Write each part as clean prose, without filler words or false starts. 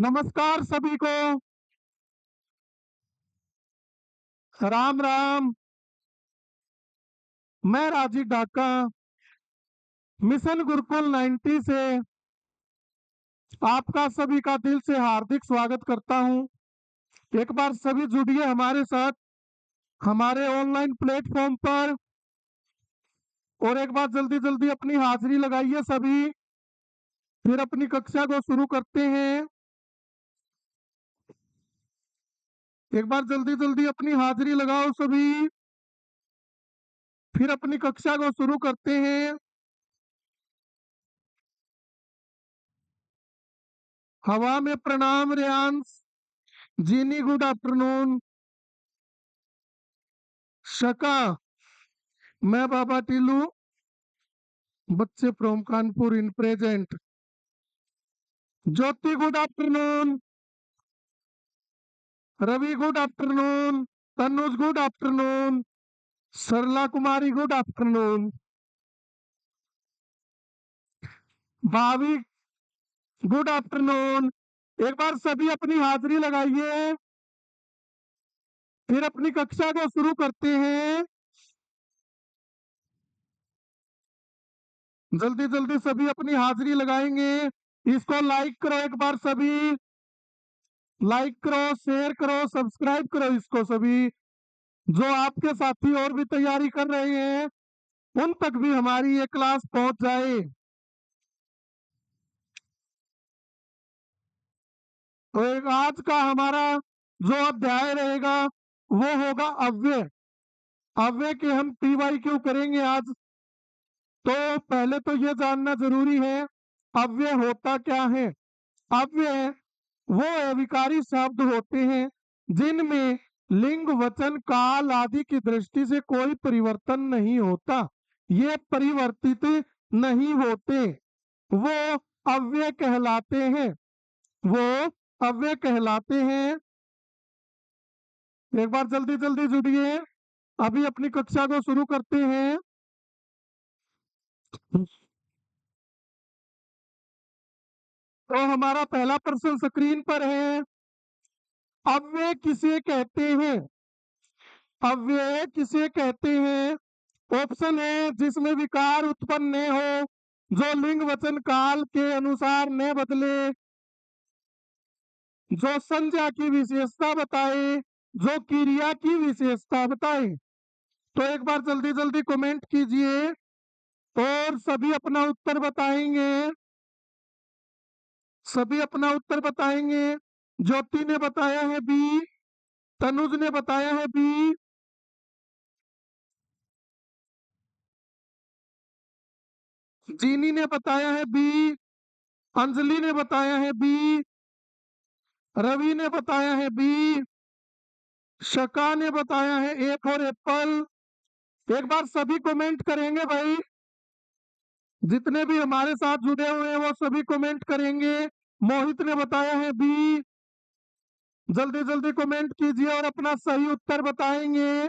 नमस्कार सभी को। राम राम। मैं राजीव ढाका मिशन गुरुकुल 90 से आपका सभी का दिल से हार्दिक स्वागत करता हूं। एक बार सभी जुड़िए हमारे साथ हमारे ऑनलाइन प्लेटफॉर्म पर, और एक बार जल्दी जल्दी अपनी हाजिरी लगाइए सभी। फिर अपनी कक्षा को शुरू करते हैं। एक बार जल्दी जल्दी अपनी हाजिरी लगाओ सभी, फिर अपनी कक्षा को शुरू करते हैं। हवा में प्रणाम रेयांश। Jeeni good afternoon. शका, मैं बाबा टीलू, बच्चे from Kanpur in present. Jyoti good afternoon. Ravi good afternoon. Tanuj good afternoon. Sarla Kumari good afternoon. Bhavi good afternoon. एक बार सभी अपनी हाजिरी लगाइए, फिर अपनी कक्षा को शुरू करते हैं। जल्दी जल्दी सभी अपनी हाजिरी लगाएंगे। इसको लाइक करो, एक बार सभी लाइक करो, शेयर करो, सब्सक्राइब करो इसको सभी। जो आपके साथी और भी तैयारी कर रहे हैं उन तक भी हमारी ये क्लास पहुंच जाए। तो एक आज का हमारा जो अध्याय रहेगा वो होगा अव्यय। अव्यय के हम PYQ करेंगे आज। तो पहले तो ये जानना जरूरी है अव्यय होता क्या है। अव्यय वो अविकारी शब्द होते हैं जिनमें लिंग वचन काल आदि की दृष्टि से कोई परिवर्तन नहीं होता, ये परिवर्तित नहीं होते, वो अव्यय कहलाते हैं। वो अव्यय कहलाते हैं। एक बार जल्दी जल्दी जुड़िए, अभी अपनी कक्षा को शुरू करते हैं। तो हमारा पहला प्रश्न स्क्रीन पर है, अव्यय किसे कहते हैं। अव्यय किसे कहते हैं। ऑप्शन है जिसमें विकार उत्पन्न न हो, जो लिंग वचन काल के अनुसार न बदले, जो संज्ञा की विशेषता बताए, जो क्रिया की विशेषता बताए। तो एक बार जल्दी जल्दी कमेंट कीजिए और सभी अपना उत्तर बताएंगे। सभी अपना उत्तर बताएंगे। ज्योति ने बताया है बी, तनुज ने बताया है बी, जीनी ने बताया है बी, अंजलि ने बताया है बी, रवि ने बताया है बी, शका ने बताया है ए फॉर एप्पल। एक बार सभी कमेंट करेंगे भाई, जितने भी हमारे साथ जुड़े हुए हैं वो सभी कमेंट करेंगे। मोहित ने बताया है बी। जल्दी जल्दी कमेंट कीजिए और अपना सही उत्तर बताएंगे।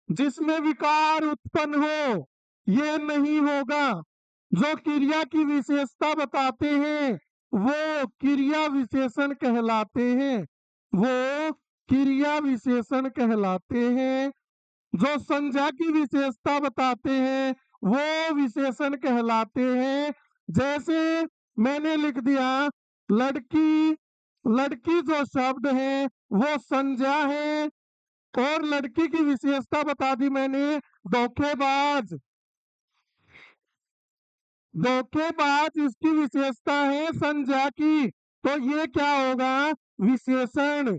जिसमें विकार उत्पन्न हो ये नहीं होगा, जो क्रिया की विशेषता बताते हैं वो क्रिया विशेषण कहलाते हैं। वो क्रिया विशेषण कहलाते हैं। जो संज्ञा की विशेषता बताते हैं वो विशेषण कहलाते हैं। जैसे मैंने लिख दिया लड़की, लड़की जो शब्द है वो संज्ञा है, और लड़की की विशेषता बता दी मैंने धोखेबाज। धोखेबाज इसकी विशेषता है संज्ञा की, तो ये क्या होगा, विशेषण।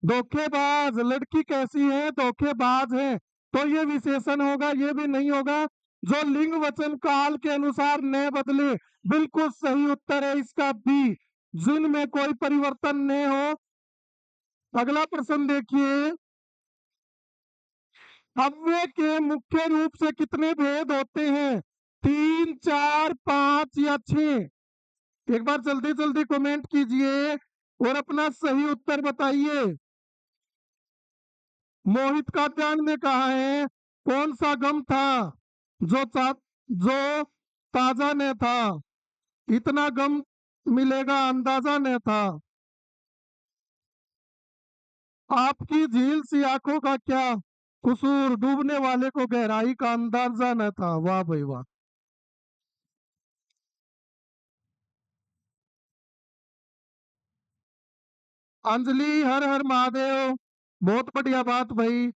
धोखेबाज, लड़की कैसी है, धोखेबाज है, तो ये विशेषण होगा, ये भी नहीं होगा। जो लिंग वचन काल के अनुसार न बदले, बिल्कुल सही उत्तर है इसका बी, जिनमें कोई परिवर्तन न हो। अगला प्रश्न देखिए, अव्यय के मुख्य रूप से कितने भेद होते हैं, 3, 4, 5 या 6। एक बार जल्दी जल्दी कमेंट कीजिए और अपना सही उत्तर बताइए। मोहित कात्यायन ने कहा है कौन सा गम था जो जो ताजा ने था। इतना गम मिलेगा अंदाजा न था। आपकी झील सी आंखों का क्या कसूर, डूबने वाले को गहराई का अंदाजा न था। वाह भाई वाह। अंजलि हर हर महादेव, बहुत बढ़िया बात भाई।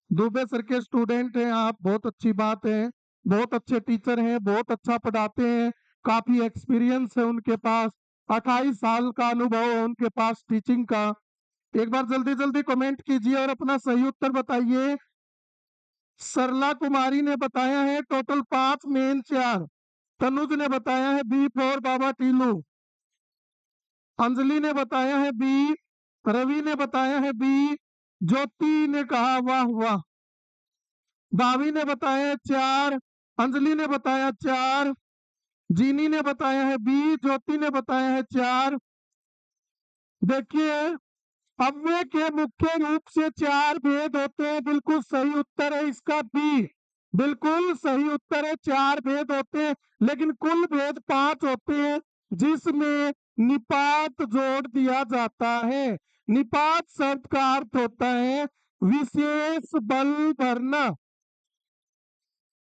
दुबे सर के स्टूडेंट हैं आप, बहुत अच्छी बात है। बहुत अच्छे टीचर हैं, बहुत अच्छा पढ़ाते हैं। काफी एक्सपीरियंस है उनके पास। 28 साल का अनुभव है उनके पास टीचिंग का। एक बार जल्दी जल्दी कमेंट कीजिए और अपना सही उत्तर बताइए। सरला कुमारी ने बताया है टोटल 5 मेन 4। तनुज ने बताया है बी फॉर बाबा टीलू। अंजलि ने बताया है बी। रवि ने बताया है बी। ज्योति ने कहा वाह वाह। भाभी ने बताया है 4। अंजलि ने बताया 4। जीनी ने बताया है बी। ज्योति ने बताया है 4। देखिए, अव्यय के मुख्य रूप से 4 भेद होते हैं। बिल्कुल सही उत्तर है इसका बी। बिल्कुल सही उत्तर है, 4 भेद होते हैं, लेकिन कुल भेद 5 होते हैं, जिसमें निपात जोड़ दिया जाता है। निपात शब्द का अर्थ होता है विशेष बल भरना।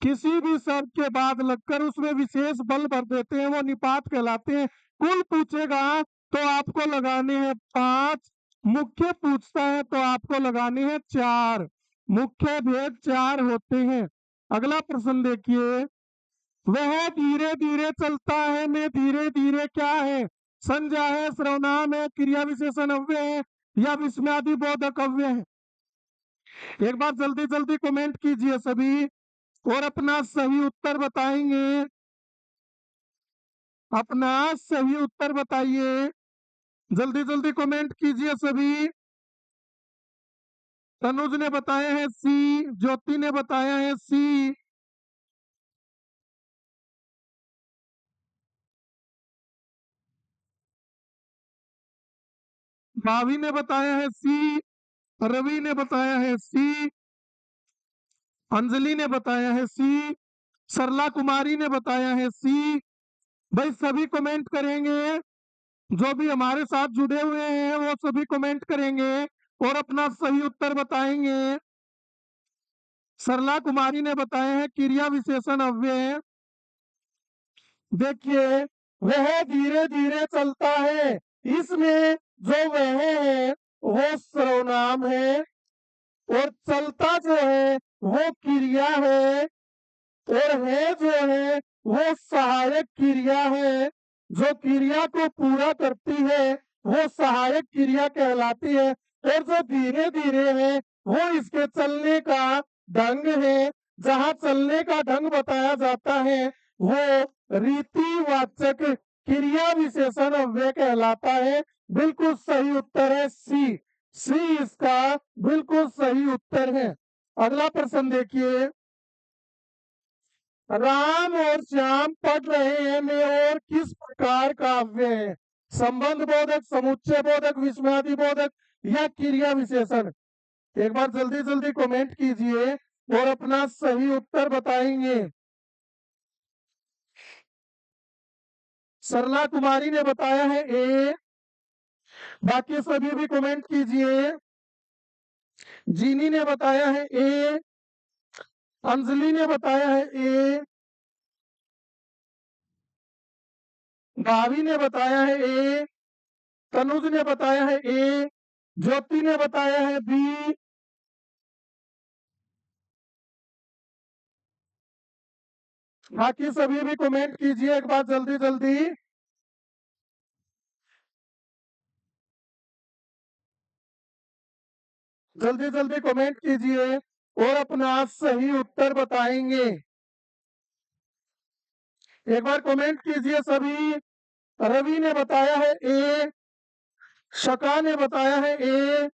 किसी भी शब्द के बाद लगकर उसमें विशेष बल भर देते हैं, वो निपात कहलाते हैं। कुल पूछेगा तो आपको लगाने हैं 5। मुख्य पूछता है तो आपको लगाने हैं 4। मुख्य भेद 4 होते हैं। अगला प्रश्न देखिए। वह धीरे धीरे चलता है में धीरे धीरे क्या है? संज्ञा है, सर्वनाम है, क्रिया विशेषण अव्यय है, या विस्मयादि बोधक अव्यय है? एक बार जल्दी जल्दी कमेंट कीजिए सभी और अपना सही उत्तर बताएंगे। अपना सही उत्तर बताइए, जल्दी जल्दी कमेंट कीजिए सभी। तनुज ने बताया है सी। ज्योति ने बताया है सी। भाभी ने बताया है सी। रवि ने बताया है सी। अंजलि ने बताया है सी। सरला कुमारी ने बताया है सी। भाई सभी कमेंट करेंगे, जो भी हमारे साथ जुड़े हुए हैं वो सभी कमेंट करेंगे और अपना सही उत्तर बताएंगे। सरला कुमारी ने बताया है क्रिया विशेषण अव्यय। देखिए, वह धीरे धीरे चलता है, इसमें जो वह है वो सर्वनाम है और चलता जो है वो क्रिया है और है जो है वो सहायक क्रिया है। जो क्रिया को पूरा करती है वो सहायक क्रिया कहलाती है। और जो धीरे धीरे है वो इसके चलने का ढंग है। जहाँ चलने का ढंग बताया जाता है वो रीतिवाचक क्रिया विशेषण अव्यय कहलाता है। बिल्कुल सही उत्तर है सी। सी इसका बिल्कुल सही उत्तर है। अगला प्रश्न देखिए। राम और श्याम पढ़ रहे हैं में और किस प्रकार का अव्यय है? संबंध बोधक, समुच्चय बोधक, विस्मयादि बोधक, या क्रिया विशेषण? एक बार जल्दी जल्दी कमेंट कीजिए और अपना सही उत्तर बताएंगे। सरला कुमारी ने बताया है ए। बाकी सभी भी कमेंट कीजिए। जीनी ने बताया है ए। अंजलि ने बताया है ए। भाभी ने बताया है ए। तनुज ने बताया है ए। ज्योति ने बताया है बी। बाकी सभी भी कमेंट कीजिए एक बार जल्दी जल्दी। जल्दी जल्दी कमेंट कीजिए और अपना सही उत्तर बताएंगे। एक बार कमेंट कीजिए सभी। रवि ने बताया है ए। शका ने बताया है ए।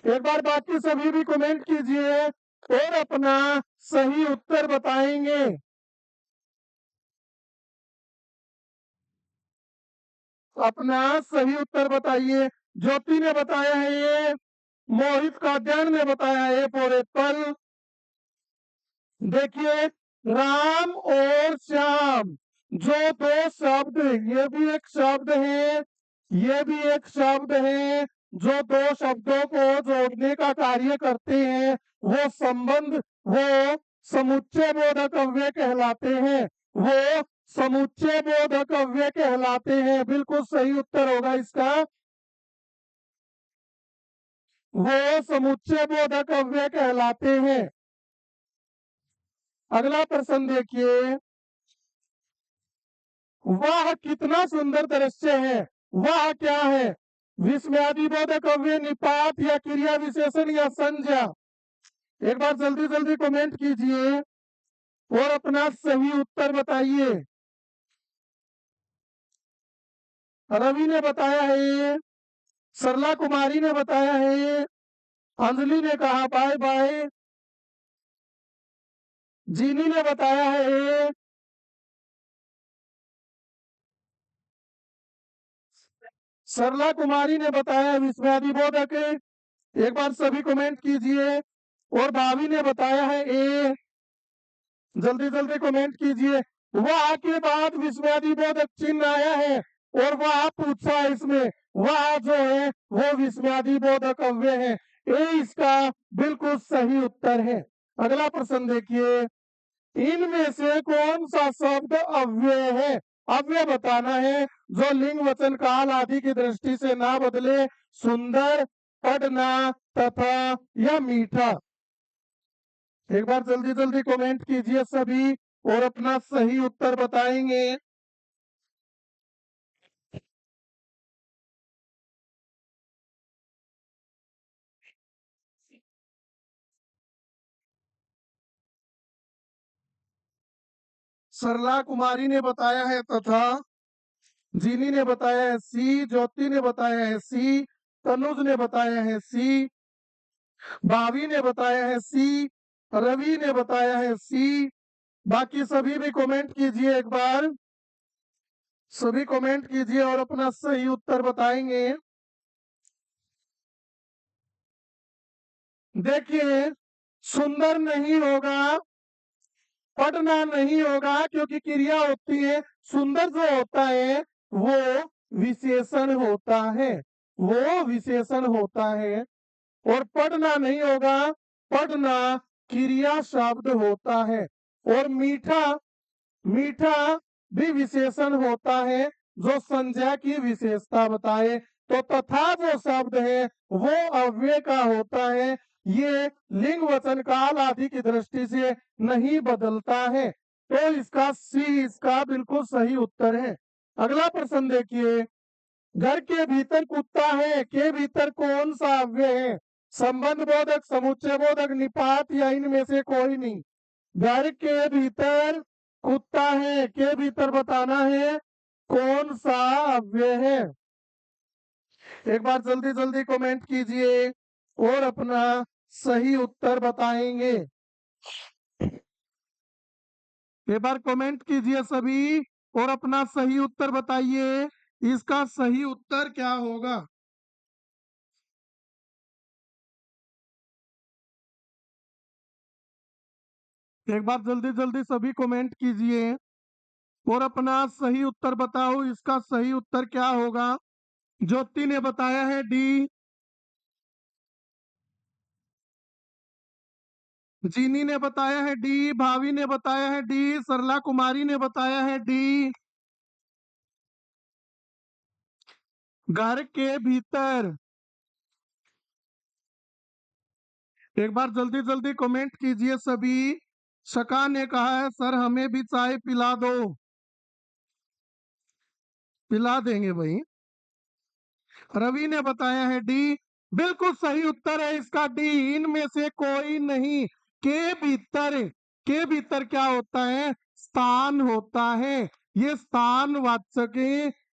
एक बार बाकी सभी भी कमेंट कीजिए और अपना सही उत्तर बताएंगे। अपना सही उत्तर बताइए। ज्योति ने बताया है ये। मोहित काद्यान ने बताया है फॉर एप्पल। देखिए, राम और श्याम जो दो शब्द, ये भी एक शब्द है, ये भी एक शब्द है, जो दो शब्दों को जोड़ने का कार्य करते हैं वो संबंध, वो समुच्चय बोधक अव्यय कहलाते हैं। वो समुच्चय बोधक अव्यय कहलाते हैं। बिल्कुल सही उत्तर होगा इसका, वो समुच्चय बोधक अव्यय कहलाते हैं। अगला प्रश्न देखिए, वह कितना सुंदर दृश्य है, वह क्या है? विस्मयादि बोधक अव्यय, निपात या क्रिया विशेषण या संज्ञा? एक बार जल्दी जल्दी कमेंट कीजिए और अपना सही उत्तर बताइए। रवि ने बताया है ये, सरला कुमारी ने बताया है ये, अंजलि ने कहा बाय बाय, जीनी ने बताया है ये, सरला कुमारी ने बताया विस्मयादि बोधक। एक बार सभी कमेंट कीजिए। और भाभी ने बताया है ए, जल्दी जल्दी कमेंट कीजिए। वह के बाद विस्मयादि बोधक चिन्ह आया है और वह पूछा इसमें, वह जो है वो विस्मयादि बोधक अव्यय है। ये इसका बिल्कुल सही उत्तर है। अगला प्रश्न देखिए, इनमें से कौन सा शब्द अव्यय है? अव्यय बताना है जो लिंग वचन काल आदि की दृष्टि से ना बदले। सुंदर, पढ़ना तथा या मीठा? एक बार जल्दी जल्दी कमेंट कीजिए सभी और अपना सही उत्तर बताएंगे। सरला कुमारी ने बताया है तथा, जीनी ने बताया है सी, ज्योति ने बताया है सी, तनुज ने बताया है सी, भावी ने बताया है सी, रवि ने बताया है सी। बाकी सभी भी कमेंट कीजिए एक बार, सभी कमेंट कीजिए और अपना सही उत्तर बताएंगे। देखिए, सुंदर नहीं होगा, पढ़ना नहीं होगा क्योंकि क्रिया होती है। सुंदर जो होता है वो विशेषण होता है, वो विशेषण होता है। और पढ़ना नहीं होगा, पढ़ना क्रिया शब्द होता है। और मीठा, मीठा भी विशेषण होता है जो संज्ञा की विशेषता बताए। तो तथा जो शब्द है वो अव्यय का होता है, ये लिंग वचन काल आदि की दृष्टि से नहीं बदलता है। तो इसका सी इसका बिल्कुल सही उत्तर है। अगला प्रश्न देखिए, घर के भीतर कुत्ता है के भीतर कौन सा अव्यय है? संबंध बोधक, समुच्चय बोधक, निपात या इनमें से कोई नहीं? घर के भीतर कुत्ता है के भीतर बताना है कौन सा अव्यय है। एक बार जल्दी जल्दी कमेंट कीजिए और अपना सही उत्तर बताएंगे। एक बार कमेंट कीजिए सभी और अपना सही उत्तर बताइए, इसका सही उत्तर क्या होगा? एक बार जल्दी जल्दी सभी कमेंट कीजिए और अपना सही उत्तर बताओ, इसका सही उत्तर क्या होगा? ज्योति ने बताया है डी, जीनी ने बताया है डी, भावी ने बताया है डी, सरला कुमारी ने बताया है डी। घर के भीतर, एक बार जल्दी जल्दी कमेंट कीजिए सभी। शका ने कहा है सर हमें भी चाय पिला दो, पिला देंगे भाई। रवि ने बताया है डी, बिल्कुल सही उत्तर है इसका डी, इनमें से कोई नहीं। के भीतर, के भीतर क्या होता है? स्थान होता है। ये स्थानवाचक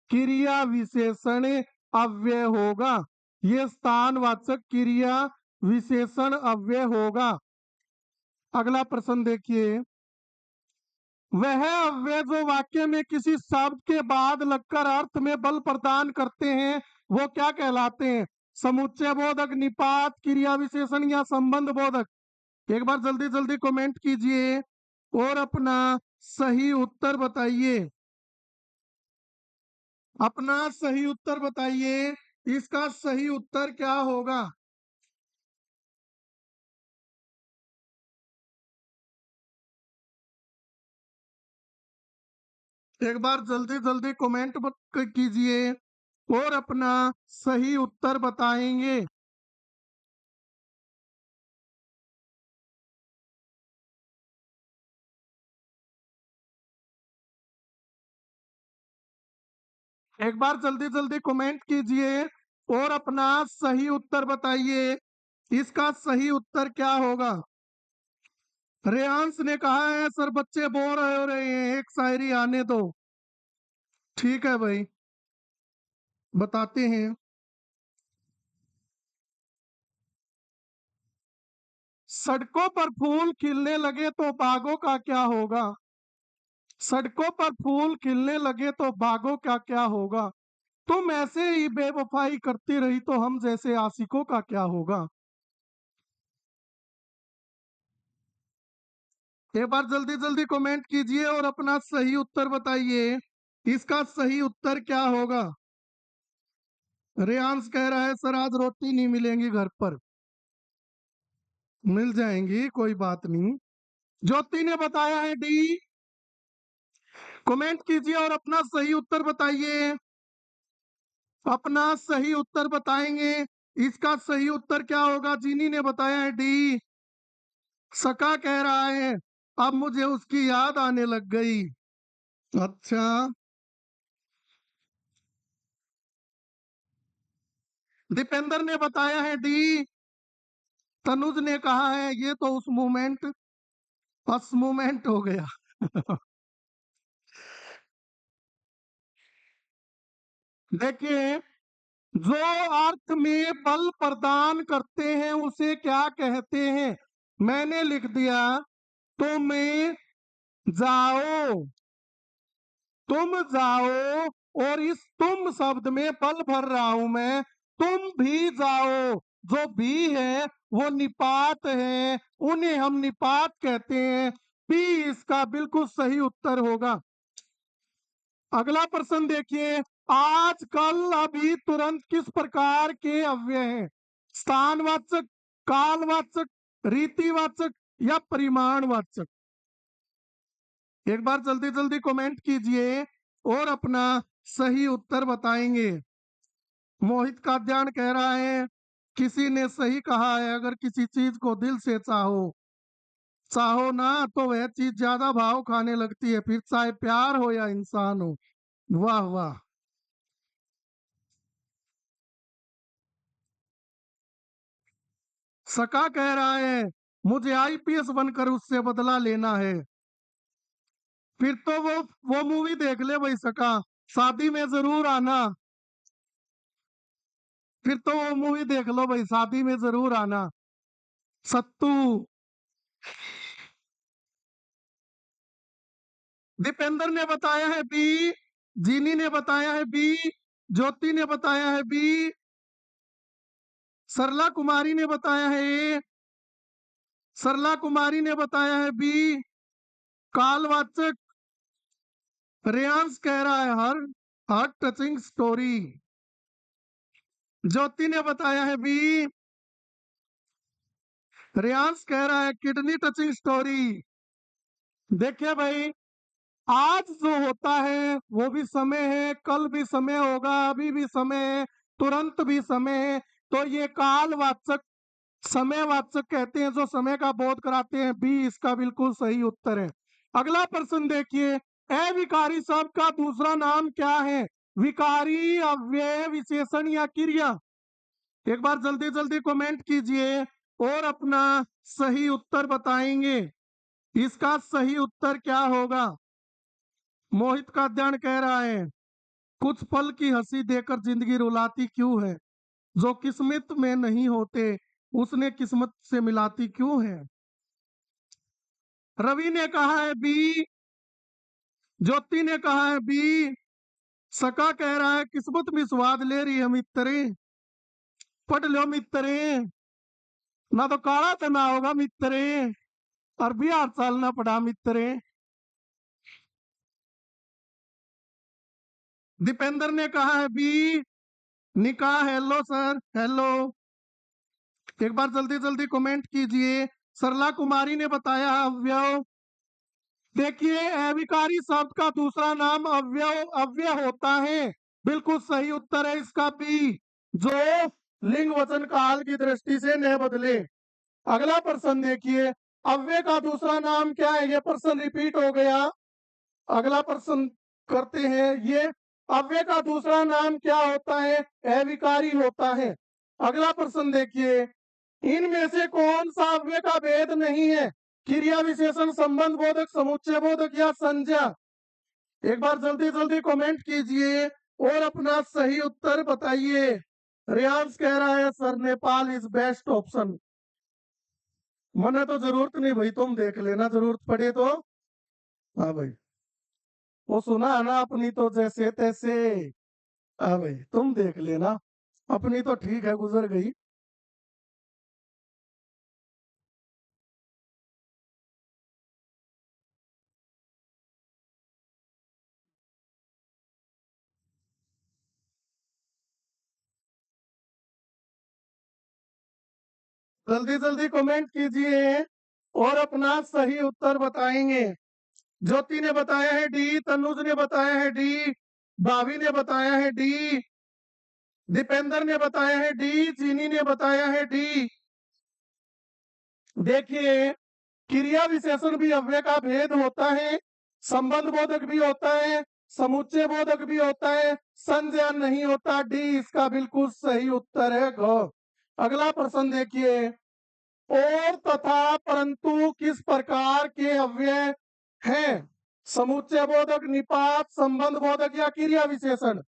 क्रिया विशेषण अव्यय होगा, ये स्थानवाचक क्रिया विशेषण अव्यय होगा। अगला प्रश्न देखिए, वह अव्यय जो वाक्य में किसी शब्द के बाद लगकर अर्थ में बल प्रदान करते हैं वो क्या कहलाते हैं? समुच्चय बोधक, निपात, क्रिया विशेषण या संबंध बोधक? एक बार जल्दी जल्दी कमेंट कीजिए और अपना सही उत्तर बताइए। अपना सही उत्तर बताइए, इसका सही उत्तर क्या होगा। एक बार जल्दी जल्दी कमेंट कीजिए और अपना सही उत्तर बताएंगे। एक बार जल्दी जल्दी कमेंट कीजिए और अपना सही उत्तर बताइए, इसका सही उत्तर क्या होगा। रेयांश ने कहा है सर बच्चे बोर हो रहे हैं, एक शायरी आने दो। ठीक है भाई, बताते हैं। सड़कों पर फूल खिलने लगे तो बागों का क्या होगा। सड़कों पर फूल खिलने लगे तो बागों का क्या होगा। तुम ऐसे ही बेवफाई करती रही तो हम जैसे आशिकों का क्या होगा। एक बार जल्दी जल्दी कमेंट कीजिए और अपना सही उत्तर बताइए, इसका सही उत्तर क्या होगा। रेयांश कह रहा है सर आज रोटी नहीं मिलेंगी घर पर। मिल जाएंगी, कोई बात नहीं। ज्योति ने बताया है डी। कमेंट कीजिए और अपना सही उत्तर बताइए, अपना सही उत्तर बताएंगे, इसका सही उत्तर क्या होगा। जीनी ने बताया है डी। सका कह रहा है अब मुझे उसकी याद आने लग गई। अच्छा। दीपेंद्र ने बताया है डी। तनुज ने कहा है ये तो उस मोमेंट बस मोमेंट हो गया। देखिए, जो अर्थ में बल प्रदान करते हैं उसे क्या कहते हैं। मैंने लिख दिया तुम जाओ, तुम जाओ, और इस तुम शब्द में बल भर रहा हूं मैं। तुम भी जाओ, जो भी है वो निपात है, उन्हें हम निपात कहते हैं। बी इसका बिल्कुल सही उत्तर होगा। अगला प्रश्न देखिए, आज कल अभी तुरंत किस प्रकार के अव्यय हैं। स्थानवाचक, कालवाचक, रीतिवाचक या परिमाणवाचक। एक बार जल्दी जल्दी कमेंट कीजिए और अपना सही उत्तर बताएंगे। मोहित काद्यान कह रहा है किसी ने सही कहा है, अगर किसी चीज को दिल से चाहो, चाहो ना तो वह चीज ज्यादा भाव खाने लगती है, फिर चाहे प्यार हो या इंसान हो। वाह वाह। सका कह रहा है मुझे आईपीएस बनकर उससे बदला लेना है। फिर तो वो मूवी देख ले भाई सका, शादी में जरूर आना। फिर तो वो मूवी देख लो भाई, शादी में जरूर आना। सत्तू। दीपेंद्र ने बताया है बी। जीनी ने बताया है बी। ज्योति ने बताया है बी। सरला कुमारी ने बताया है ए। सरला कुमारी ने बताया है बी, कालवाचक। रेयांश कह रहा है हर हार्ट टचिंग स्टोरी। ज्योति ने बताया है बी। रेयांश कह रहा है किडनी टचिंग स्टोरी। देखिए भाई, आज जो होता है वो भी समय है, कल भी समय होगा, अभी भी समय है, तुरंत भी समय है। तो ये कालवाचक, समयवाचक कहते हैं, जो समय का बोध कराते हैं। बी इसका बिल्कुल सही उत्तर है। अगला प्रश्न देखिए, अविकारी शब्द का दूसरा नाम क्या है। विकारी, अव्यय, विशेषण या क्रिया। एक बार जल्दी जल्दी कमेंट कीजिए और अपना सही उत्तर बताएंगे, इसका सही उत्तर क्या होगा। मोहित का अध्ययन कह रहा है कुछ पल की हंसी देकर जिंदगी रुलाती क्यों है, जो किस्मत में नहीं होते उसने किस्मत से मिलाती क्यों है। रवि ने कहा है बी। ज्योति ने कहा है बी। सका कह रहा है किस्मत में स्वाद ले रही है मित्रे, पढ़ लो मित्रे, ना तो काला तना होगा मित्रे, और भी 8 साल ना पढ़ा मित्रे। दीपेंद्र ने कहा है बी, निकाह। Hello sir, hello. एक बार जल्दी जल्दी कमेंट कीजिए। सरला कुमारी ने बताया अव्यव। देखिए, अविकारी शब्द का दूसरा नाम अव्यव अव्यय होता है। बिल्कुल सही उत्तर है इसका बी, जो लिंग वचन काल की दृष्टि से न बदले। अगला प्रश्न देखिए, अव्यय का दूसरा नाम क्या है? ये प्रश्न रिपीट हो गया। अगला प्रश्न करते हैं। ये अव्यय का दूसरा नाम क्या होता है? अविकारी होता है। अगला प्रश्न देखिए, इनमें से कौन सा अव्यय का भेद नहीं है? क्रिया विशेषण, संबंध बोधक, समुच्चय बोधक या संज्ञा? एक बार जल्दी जल्दी कमेंट कीजिए और अपना सही उत्तर बताइए। रियांश कह रहा है sir Nepal is best option. मने तो जरूरत नहीं भाई, तुम देख लेना जरूरत पड़े तो। हाँ भाई, वो सुना है ना, अपनी तो जैसे तैसे। हाँ भाई, तुम देख लेना, अपनी तो ठीक है, गुजर गई। जल्दी जल्दी कमेंट कीजिए और अपना सही उत्तर बताएंगे। ज्योति ने बताया है डी, तनुज ने बताया है डी, भाभी ने बताया है डी, दीपेंद्र ने बताया है डी, चीनी ने बताया है डी। देखिए, क्रिया विशेषण भी अव्यय का भेद होता है, संबंध बोधक भी होता है, समुच्चय बोधक भी होता है, संज्ञा नहीं होता। डी इसका बिल्कुल सही उत्तर है, घ। अगला प्रश्न देखिए, और तथा परंतु किस प्रकार के अव्यय हैं? समुच्चय बोधक, निपात, संबंध बोधक या क्रिया विशेषण?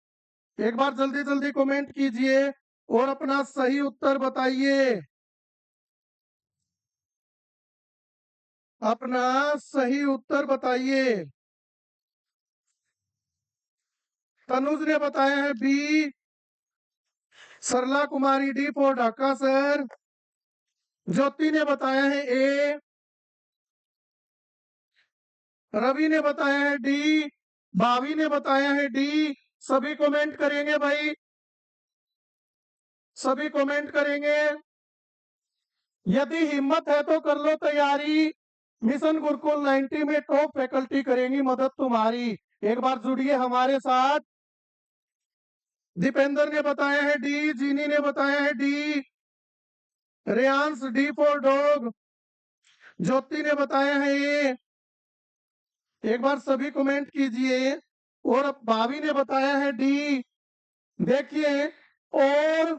एक बार जल्दी जल्दी कमेंट कीजिए और अपना सही उत्तर बताइए। अपना सही उत्तर बताइए। तनुज ने बताया है B, Sarla Kumari D for Dhaka sir. Jyoti ने बताया है ए, रवि ने बताया है डी, भाभी ने बताया है डी। सभी कमेंट करेंगे भाई, सभी कमेंट करेंगे। यदि हिम्मत है तो कर लो तैयारी। मिशन गुरुकुल 90 में टॉप फैकल्टी करेंगी मदद तुम्हारी। एक बार जुड़िए हमारे साथ। दीपेंद्र ने बताया है डी, जीनी ने बताया है D, Reyansh D for dog, Jyoti ने बताया है ये। एक बार सभी कमेंट कीजिए। और भाभी ने बताया है डी। देखिए, और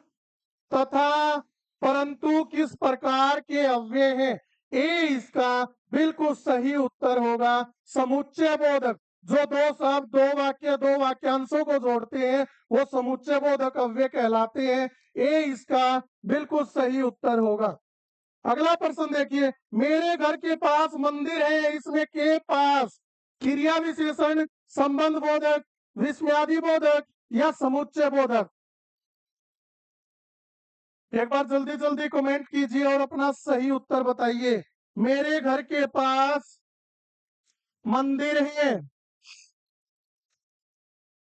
तथा परंतु किस प्रकार के अव्यय हैं? ए इसका बिल्कुल सही उत्तर होगा। समुच्चय बोधक, जो दो शब्द, दो वाक्य, दो वाक्यांशों को जोड़ते हैं, वो समुच्चय बोधक अव्यय कहलाते हैं। ए इसका बिल्कुल सही उत्तर होगा। अगला प्रश्न देखिए, मेरे घर के पास मंदिर है, इसमें के पास क्रिया विशेषण, संबंध बोधक, विस्मयादि बोधक या समुच्चय बोधक? एक बार जल्दी जल्दी कमेंट कीजिए और अपना सही उत्तर बताइए। मेरे घर के पास मंदिर है,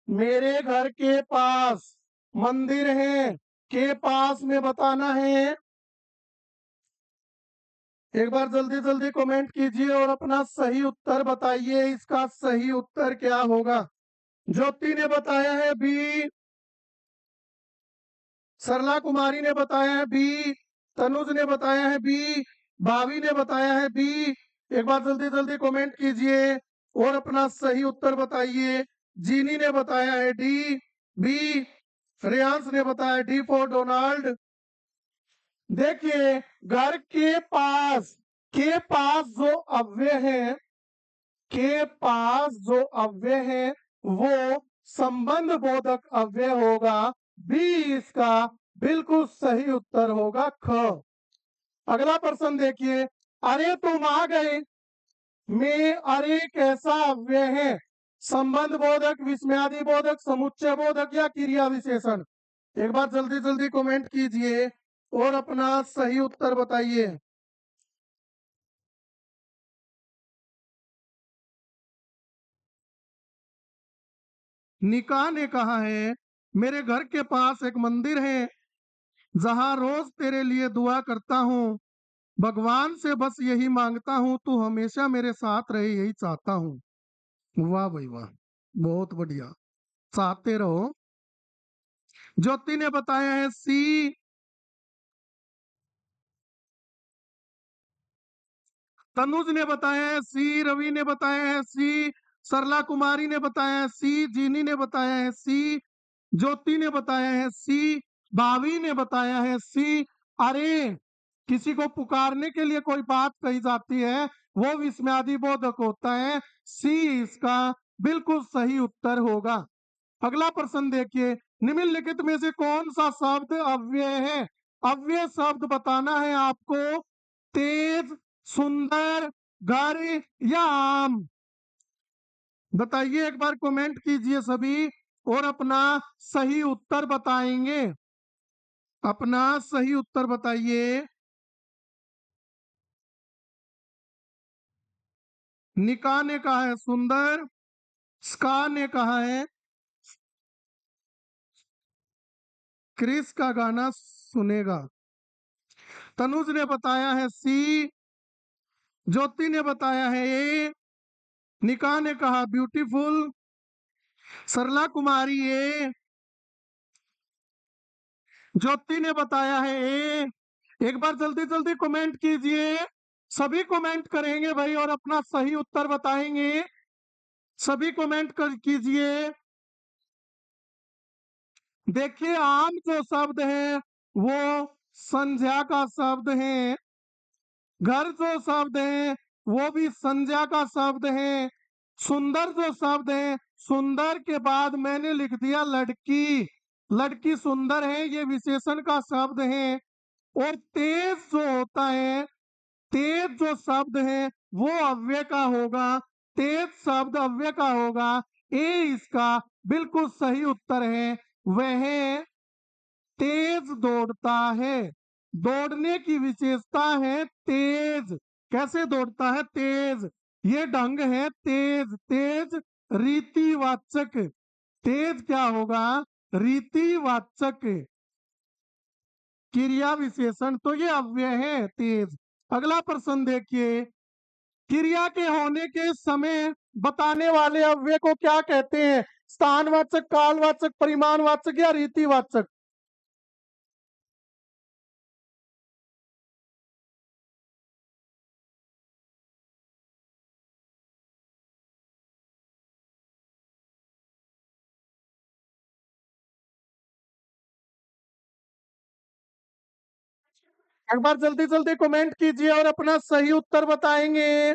मेरे घर के पास मंदिर है, के पास में बताना है। एक बार जल्दी जल्दी कमेंट कीजिए और अपना सही उत्तर बताइए। इसका सही उत्तर क्या होगा? ज्योति ने बताया है बी, सरला कुमारी ने बताया है बी, तनुज ने बताया है बी, भाभी ने बताया है बी। एक बार जल्दी जल्दी कमेंट कीजिए और अपना सही उत्तर बताइए। जीनी ने बताया है डी, बी, श्रेयांश ने बताया डी फॉर डोनाल्ड। देखिए, घर के पास जो अव्यय है, के पास जो अव्यय है वो संबंध बोधक अव्यय होगा। बी इसका बिल्कुल सही उत्तर होगा, ख। अगला प्रश्न देखिए, अरे तुम आ गए में अरे कैसा अव्यय है? संबंध बोधक, विस्मयादि बोधक, समुच्चय बोधक या क्रिया विशेषण? एक बार जल्दी जल्दी कमेंट कीजिए और अपना सही उत्तर बताइए। निका ने कहा है मेरे घर के पास एक मंदिर है जहां रोज तेरे लिए दुआ करता हूँ, भगवान से बस यही मांगता हूँ तू हमेशा मेरे साथ रहे, यही चाहता हूँ। वाह भाई वाह, बहुत बढ़िया, चाहते रहो। ज्योति ने बताया है सी, तनुज ने बताया है सी, रवि ने बताया है सी, सरला कुमारी ने बताया है सी, जीनी ने बताया है सी, ज्योति ने बताया है सी, भावी ने बताया है सी। अरे किसी को पुकारने के लिए कोई बात कही जाती है वो विस्मयादिबोधक होता है, सी इसका बिल्कुल सही उत्तर होगा। अगला प्रश्न देखिए, निम्नलिखित में से कौन सा शब्द अव्यय है? अव्यय शब्द बताना है आपको। तेज, सुंदर, घर या आम। बताइए, एक बार कमेंट कीजिए सभी और अपना सही उत्तर बताएंगे। अपना सही उत्तर बताइए। निका ने कहा है सुंदर, स्का ने कहा है क्रिस का गाना सुनेगा, तनुज ने बताया है सी, ज्योति ने बताया है ए, निका ने कहा ब्यूटीफुल, सरला कुमारी ए, ज्योति ने बताया है ए। एक बार जल्दी जल्दी कमेंट कीजिए, सभी कमेंट करेंगे भाई और अपना सही उत्तर बताएंगे। सभी कमेंट कर कीजिए। देखिए, आम जो शब्द है वो संज्ञा का शब्द है, घर जो शब्द है वो भी संज्ञा का शब्द है, सुंदर जो शब्द है, सुंदर के बाद मैंने लिख दिया लड़की, लड़की सुंदर है, ये विशेषण का शब्द है। और तेज जो होता है, तेज जो शब्द है वो अव्यय का होगा, तेज शब्द अव्यय का होगा। ए इसका बिल्कुल सही उत्तर है। वह तेज दौड़ता है, दौड़ने की विशेषता है तेज। कैसे दौड़ता है? तेज, ये ढंग है तेज। तेज रीतिवाचक, तेज क्या होगा? रीतिवाचक क्रिया विशेषण, तो ये अव्यय है तेज। अगला प्रश्न देखिए, क्रिया के होने के समय बताने वाले अव्यय को क्या कहते हैं? स्थानवाचक, कालवाचक, परिमाणवाचक या रीतिवाचक? एक बार जल्दी जल्दी कमेंट कीजिए और अपना सही उत्तर बताएंगे।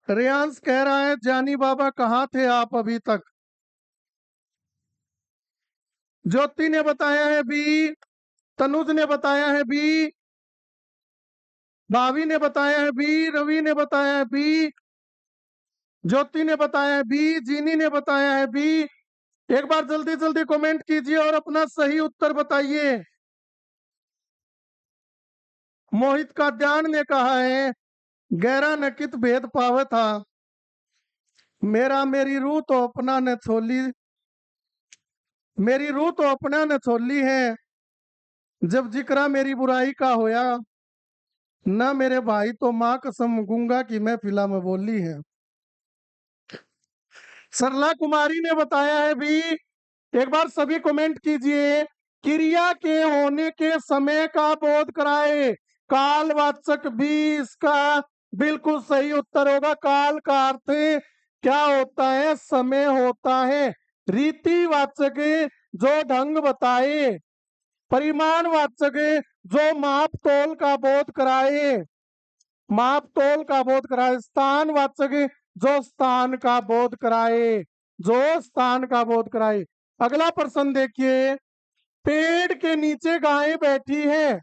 रियांश कह रहा है जानी बाबा कहाँ थे आप अभी तक। ज्योति ने बताया है बी, तनुज ने बताया है बी, भावी ने बताया है बी, रवि ने बताया है बी, ज्योति ने बताया है बी, जीनी ने बताया है बी। एक बार जल्दी जल्दी कमेंट कीजिए और अपना सही उत्तर बताइए। मोहित का ध्यान ने कहा है गहरा नकित भेद पाव था, मेरा मेरी रूह तो अपना न छोली, मेरी रूह तो अपना न छोली है, जब जिक्रा मेरी बुराई का होया, न मेरे भाई तो माँ कसम गूंगा की मैं फिल्म में बोली है। सरला कुमारी ने बताया है भी, एक बार सभी कमेंट कीजिए। क्रिया के होने के समय का बोध कराए, कालवाचक भी इसका बिल्कुल सही उत्तर होगा। काल का अर्थ क्या होता है? समय होता है। रीतिवाचक जो ढंग बताए, परिमाणवाचक जो माप तोल का बोध कराए, माप तोल का बोध कराए, स्थानवाचक जो स्थान का बोध कराए, जो स्थान का बोध कराए। अगला प्रश्न देखिए, पेड़ के नीचे गाय बैठी है,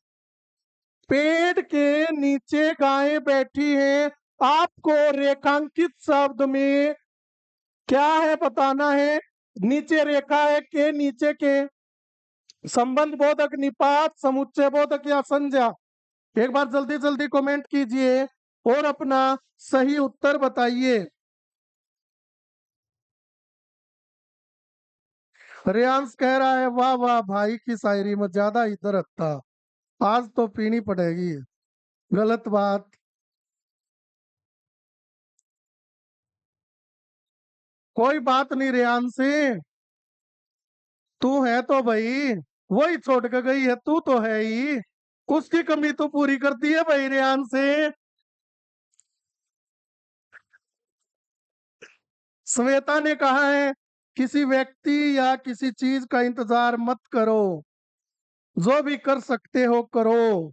पेड़ के नीचे गाय बैठी है, आपको रेखांकित शब्द में क्या है बताना है। नीचे रेखा है के नीचे के, संबंध बोधक, निपात, समुच्चय बोधक या संज्ञा? एक बार जल्दी जल्दी कमेंट कीजिए और अपना सही उत्तर बताइए। रेयांश कह रहा है वाह वाह भाई की शायरी में ज्यादा ही दर्द था, आज तो पीनी पड़ेगी। गलत बात। कोई बात नहीं रेयांश से, तू है तो भाई, वही छोड़ के गई है, तू तो है ही, उसकी कमी तो पूरी करती है भाई रेयांश से। श्वेता ने कहा है किसी व्यक्ति या किसी चीज का इंतजार मत करो, जो भी कर सकते हो करो,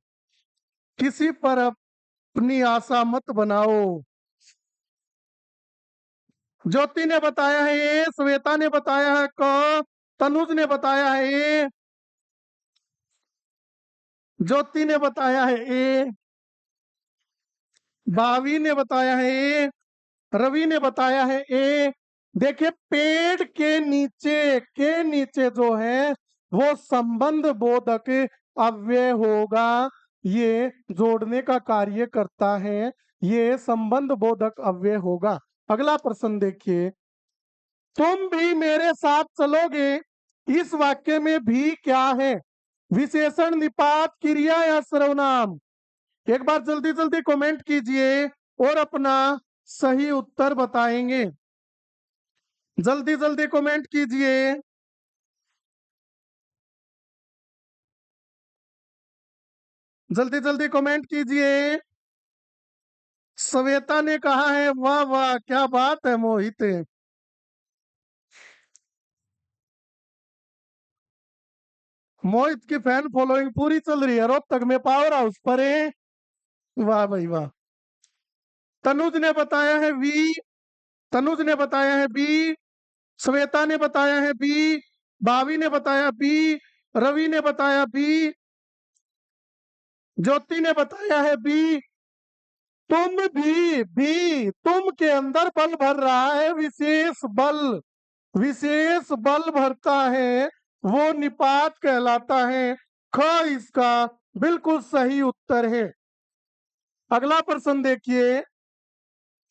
किसी पर अपनी आशा मत बनाओ। ज्योति ने बताया है ए, श्वेता ने बताया है क, तनुज ने बताया है ए, ज्योति ने बताया है ए, भावी ने बताया है ए, रवि ने बताया है ए। देखिए पेड़ के नीचे जो है वो संबंध बोधक अव्यय होगा, ये जोड़ने का कार्य करता है, ये संबंध बोधक अव्यय होगा। अगला प्रश्न देखिए, तुम भी मेरे साथ चलोगे, इस वाक्य में भी क्या है? विशेषण, निपात, क्रिया या सर्वनाम? एक बार जल्दी जल्दी कमेंट कीजिए और अपना सही उत्तर बताएंगे। जल्दी जल्दी कमेंट कीजिए। जल्दी जल्दी कमेंट कीजिए। श्वेता ने कहा है वाह वाह क्या बात है मोहित। मोहित की फैन फॉलोइंग पूरी चल रही है, रोहतक में पावर हाउस पर है। वाह भाई वाह। तनुज ने बताया है वी, तनुज ने बताया है बी, श्वेता ने बताया है बी, भावी ने बताया बी, रवि ने बताया बी, ज्योति ने बताया है बी। तुम भी तुम के अंदर बल भर रहा है, विशेष बल, विशेष बल भरता है, वो निपात कहलाता है। ख इसका बिल्कुल सही उत्तर है। अगला प्रश्न देखिए,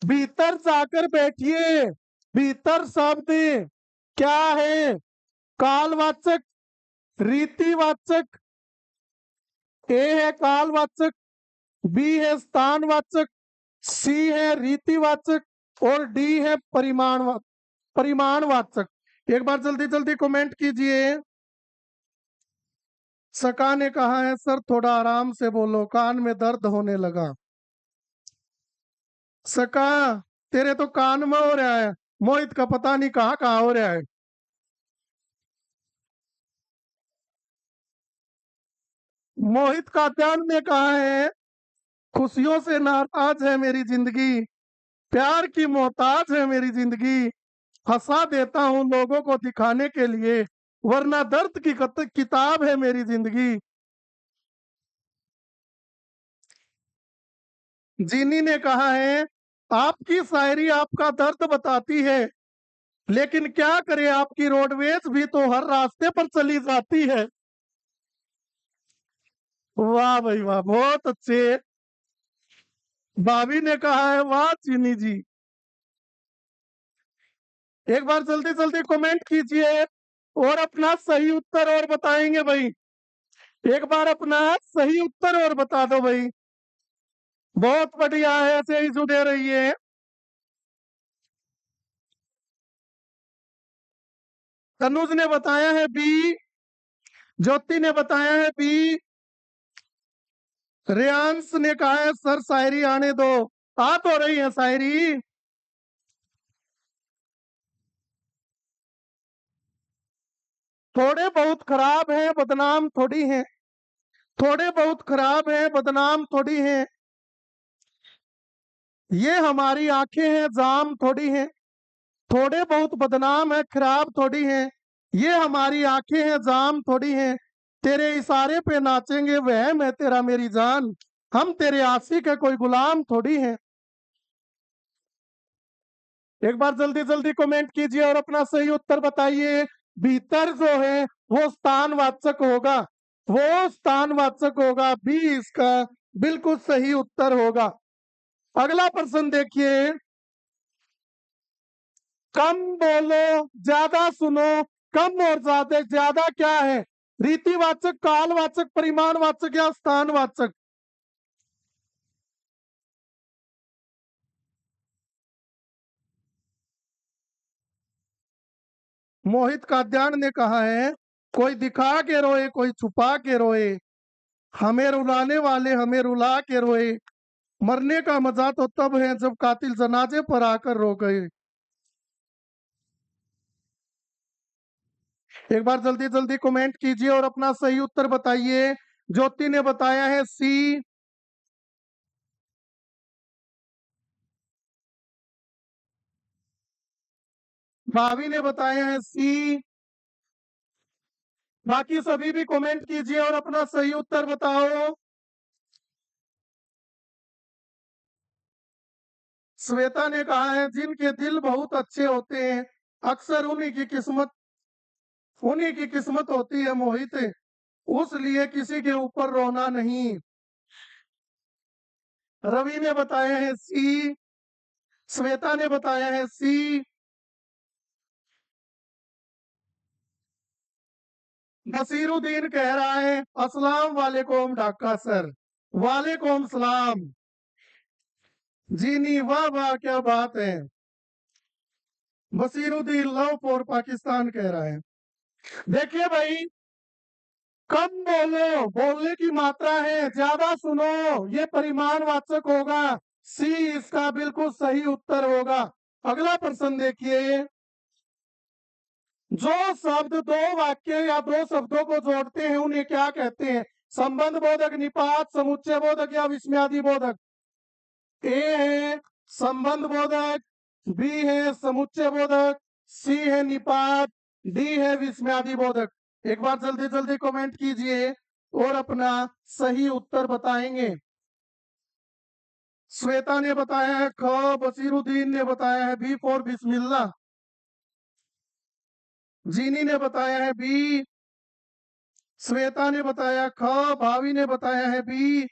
भीतर जाकर बैठिए, भीतर शब्द क्या है? कालवाचक, रीतिवाचक, ए है कालवाचक, बी है स्थानवाचक, सी है रीतिवाचक और डी है परिमाणवाचक। एक बार जल्दी जल्दी कमेंट कीजिए। सका ने कहा है सर थोड़ा आराम से बोलो, कान में दर्द होने लगा। सका तेरे तो कान में हो रहा है, मोहित का पता नहीं कहाँ कहाँ हो रहा है। मोहित का ध्यान ने कहा है खुशियों से नाराज है मेरी जिंदगी, प्यार की मोहताज है मेरी जिंदगी, हंसा देता हूँ लोगों को दिखाने के लिए, वरना दर्द की किताब है मेरी जिंदगी। जीनी ने कहा है आपकी शायरी आपका दर्द बताती है, लेकिन क्या करे आपकी रोडवेज भी तो हर रास्ते पर चली जाती है। वाह भाई वाह, बहुत अच्छे। भाभी ने कहा है वाह चीनी जी। एक बार जल्दी जल्दी कमेंट कीजिए और अपना सही उत्तर और बताएंगे भाई। एक बार अपना सही उत्तर और बता दो भाई। बहुत बढ़िया है, ऐसे ही जुड़े रहिए। तनुज ने बताया है बी, ज्योति ने बताया है बी, रेयांश ने कहा है सर शायरी आने दो। आ तो रही है शायरी। थोड़े बहुत खराब है बदनाम थोड़ी है, थोड़े बहुत खराब है बदनाम थोड़ी है, ये हमारी आंखें हैं जाम थोड़ी हैं। थोड़े बहुत बदनाम है खराब थोड़ी हैं, ये हमारी आंखें हैं जाम थोड़ी हैं, तेरे इशारे पे नाचेंगे वह मैं तेरा मेरी जान, हम तेरे आशिक है कोई गुलाम थोड़ी हैं। एक बार जल्दी जल्दी कमेंट कीजिए और अपना सही उत्तर बताइए। भीतर जो है वो स्थानवाचक होगा, वो स्थानवाचक होगा, बी इसका बिल्कुल सही उत्तर होगा। अगला प्रश्न देखिए, कम बोलो ज्यादा सुनो, कम और ज्यादा, ज्यादा क्या है? रीतिवाचक, कालवाचक, परिमाणवाचक या स्थानवाचक? मोहित कात्यायन ने कहा है, कोई दिखा के रोए कोई छुपा के रोए, हमें रुलाने वाले हमें रुला के रोए, मरने का मजा तो तब है जब कातिल जनाजे पर आकर रो गए। एक बार जल्दी जल्दी कमेंट कीजिए और अपना सही उत्तर बताइए। ज्योति ने बताया है सी, भाभी ने बताया है सी। बाकी सभी भी कमेंट कीजिए और अपना सही उत्तर बताओ। श्वेता ने कहा है, जिनके दिल बहुत अच्छे होते हैं अक्सर उन्हीं की किस्मत होती है मोहित, उस लिए किसी के ऊपर रोना नहीं। रवि ने बताया है सी, श्वेता ने बताया है सी। नसीरुद्दीन कह रहा है, अस्सलाम वालेकुम ढाका सर। वालेकुम सलाम। जी नहीं, वाह वाह क्या बात है। बसीरुद्दीन लव फॉर पाकिस्तान कह रहा है। देखिए भाई, कम बोलो, बोलने की मात्रा है, ज्यादा सुनो, ये परिमाणवाचक होगा। सी इसका बिल्कुल सही उत्तर होगा। अगला प्रश्न देखिए। जो शब्द दो वाक्य या दो शब्दों को जोड़ते हैं उन्हें क्या कहते हैं? संबंध बोधक, निपात, समुच्चय बोधक या विस्मयादि बोधक? ए है संबंध बोधक, बी है समुच्चय बोधक, सी है निपात, डी है विस्मयादि बोधक। एक बार जल्दी जल्दी कमेंट कीजिए और अपना सही उत्तर बताएंगे। श्वेता ने बताया है ख, बसीरुद्दीन ने बताया है बी फॉर बिस्मिल्लाह, जीनी ने बताया है बी, श्वेता ने बताया ख, भावी ने बताया है बी,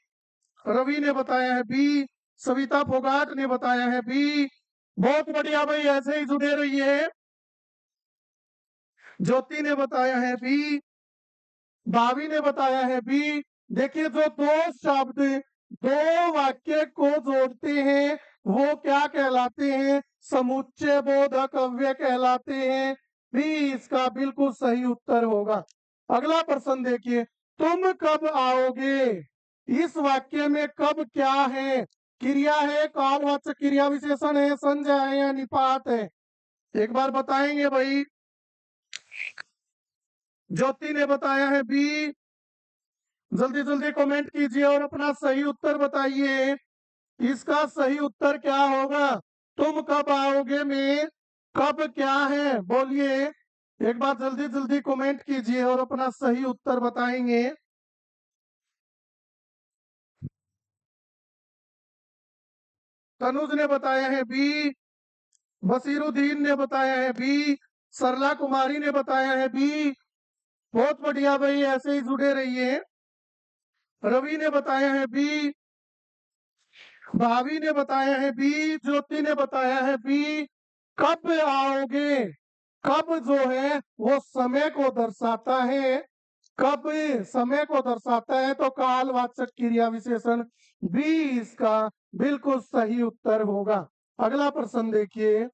रवि ने बताया है बी, सविता फोगाट ने बताया है बी। बहुत बढ़िया भाई, ऐसे ही जुड़े रहिए। ज्योति ने बताया है बी, भावी ने बताया है बी। देखिए, जो दो शब्द दो वाक्य को जोड़ते हैं वो क्या कहलाते हैं? समुच्चय बोधक अव्यय कहलाते हैं। बी इसका बिल्कुल सही उत्तर होगा। अगला प्रश्न देखिए, तुम कब आओगे? इस वाक्य में कब क्या है? क्रिया है, कालवाचक क्रिया विशेषण है, संज्ञा है या निपात है? एक बार बताएंगे भाई। ज्योति ने बताया है बी, जल्दी जल्दी कमेंट कीजिए और अपना सही उत्तर बताइए। इसका सही उत्तर क्या होगा? तुम कब आओगे में कब क्या है? बोलिए। एक बार जल्दी जल्दी कमेंट कीजिए और अपना सही उत्तर बताएंगे। तनुज ने बताया है बी, बसीरुद्दीन ने बताया है बी, सरला कुमारी ने बताया है बी। बहुत बढ़िया भाई, ऐसे ही जुड़े रहिए। रवि ने बताया है बी, भाभी ने बताया है बी, ज्योति ने बताया है बी। कब आओगे? कब जो है वो समय को दर्शाता है। कब समय को दर्शाता है तो कालवाचक क्रिया विशेषण बी इसका बिल्कुल सही उत्तर होगा। अगला प्रश्न देखिए।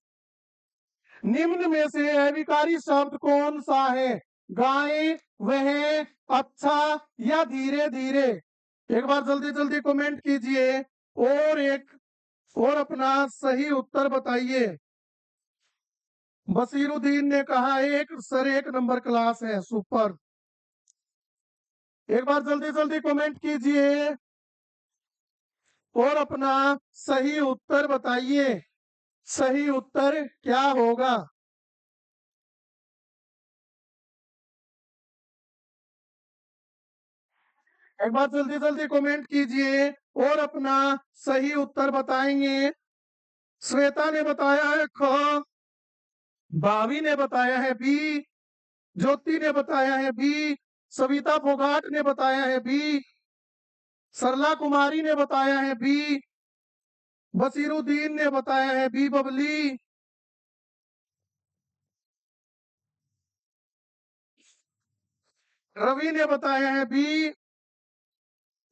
निम्न में से अविकारी शब्द कौन सा है? गाय, वह, अच्छा या धीरे धीरे? एक बार जल्दी जल्दी कमेंट कीजिए और अपना सही उत्तर बताइए। बसीरुद्दीन ने कहा एक सर, एक नंबर क्लास है, सुपर। एक बार जल्दी जल्दी कमेंट कीजिए और अपना सही उत्तर बताइए। सही उत्तर क्या होगा? एक बार जल्दी जल्दी कमेंट कीजिए और अपना सही उत्तर बताएंगे। श्वेता ने बताया है ख, भावी ने बताया है बी, ज्योति ने बताया है बी, सविता फोगाट ने बताया है बी, सरला कुमारी ने बताया है बी, बसीरुद्दीन ने बताया है बी बबली। रवि ने बताया है बी।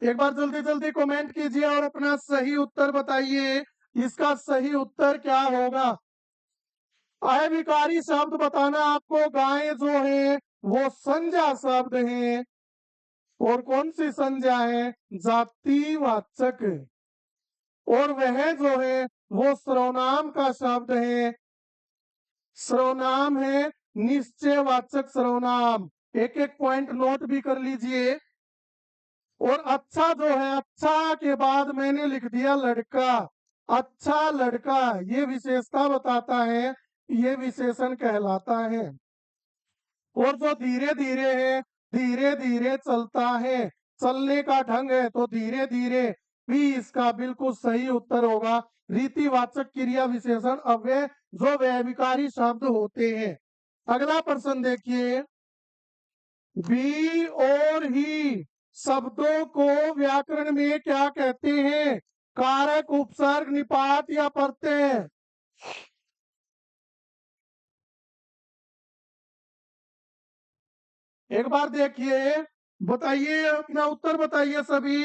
एक बार जल्दी जल्दी कमेंट कीजिए और अपना सही उत्तर बताइए। इसका सही उत्तर क्या होगा? अविकारी शब्द बताना आपको। गाय जो है वो संज्ञा शब्द है। और कौन सी संज्ञा है? जातिवाचक। और वह जो है वो सर्वनाम का शब्द है। सर्वनाम है निश्चयवाचक सर्वनाम। एक एक पॉइंट नोट भी कर लीजिए। और अच्छा जो है, अच्छा के बाद मैंने लिख दिया लड़का। अच्छा लड़का, ये विशेषता बताता है, ये विशेषण कहलाता है। और जो धीरे धीरे है, धीरे धीरे चलता है, चलने का ढंग है, तो धीरे धीरे भी इसका बिल्कुल सही उत्तर होगा। रीतिवाचक क्रिया विशेषण अव्यय जो व्यभिकारी शब्द होते हैं। अगला प्रश्न देखिए। भी और ही शब्दों को व्याकरण में क्या कहते हैं? कारक, उपसर्ग, निपात या प्रत्यय? एक बार देखिए, बताइए, अपना उत्तर बताइए सभी।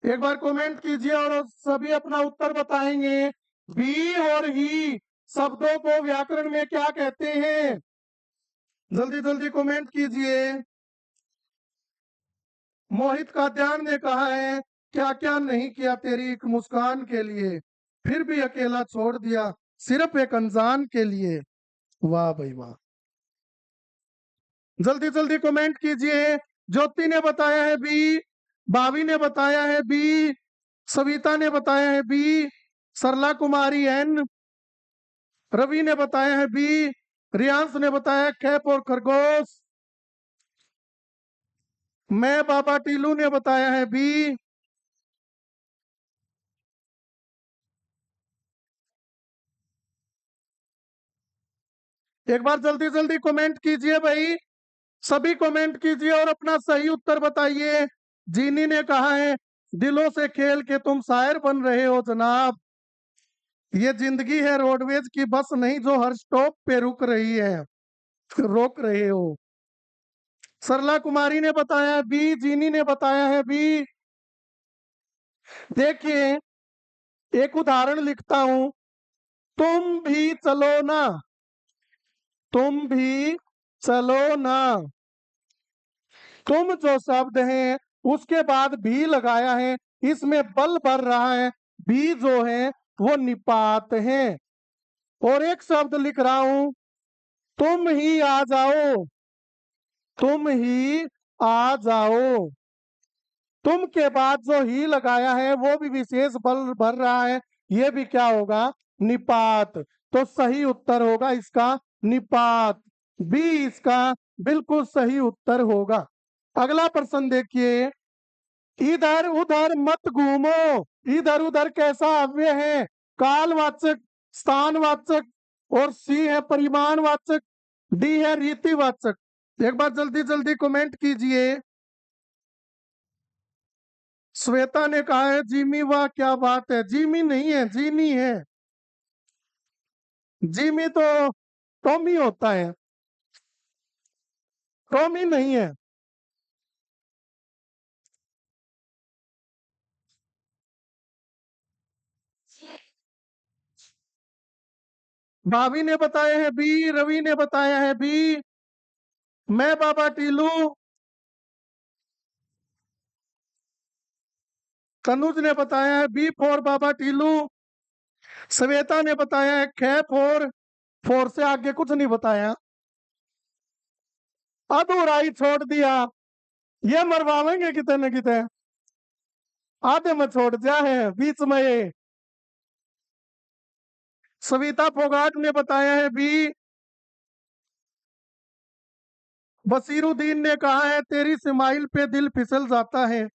एक बार कमेंट कीजिए और सभी अपना उत्तर बताएंगे। भी और ही शब्दों को व्याकरण में क्या कहते हैं? जल्दी जल्दी कमेंट कीजिए। मोहित कात्यायन ने कहा है, क्या क्या नहीं किया तेरी एक मुस्कान के लिए, फिर भी अकेला छोड़ दिया सिर्फ एक अनजान के लिए। वाह भाई वाह। जल्दी जल्दी कमेंट कीजिए। ज्योति ने बताया है बी, भाभी ने बताया है बी, सविता ने बताया है बी, सरला कुमारी एन, रवि ने बताया है बी, रियांश ने बताया कैप और खरगोश, मैं बाबा टीलू ने बताया है बी। एक बार जल्दी जल्दी कमेंट कीजिए भाई। सभी कमेंट कीजिए और अपना सही उत्तर बताइए। जीनी ने कहा है, दिलों से खेल के तुम शायर बन रहे हो जनाब। ये जिंदगी है रोडवेज की बस नहीं जो हर स्टॉप पे रुक रही है, रोक रहे हो। सरला कुमारी ने बताया है बी, जीनी ने बताया है बी। देखिए, एक उदाहरण लिखता हूं। तुम भी चलो ना, तुम भी चलो ना। तुम जो शब्द है उसके बाद भी लगाया है, इसमें बल भर रहा है। भी जो है वो निपात है। और एक शब्द लिख रहा हूं, तुम ही आ जाओ, तुम ही आ जाओ। तुम के बाद जो ही लगाया है वो भी विशेष बल भर रहा है, ये भी क्या होगा? निपात। तो सही उत्तर होगा इसका निपात। बी इसका बिल्कुल सही उत्तर होगा। अगला प्रश्न देखिए। इधर उधर मत घूमो, इधर उधर कैसा अव्यय है? कालवाचक, स्थानवाचक, और सी है परिमाणवाचक, डी है रीतिवाचक। एक बार जल्दी जल्दी कमेंट कीजिए। श्वेता ने कहा है जिमी, वाह क्या बात है। जिमी नहीं है, जीनी है। जिमी तो टॉमी होता है, टॉमी नहीं है। भाभी ने बताया है बी, रवि ने बताया है बी, मैं बाबा टीलू, तनुज ने बताया है बी फॉर बाबा टीलू, श्वेता ने बताया है खे फोर से आगे कुछ नहीं बताया, अधूरा ही छोड़ दिया। ये मरवाएंगे कितने न कितने, आधे में छोड़ दिया है बीच में ये। सविता फोगाट ने बताया है बी, बसीरुद्दीन ने कहा है तेरी स्माइल पे दिल फिसल जाता है,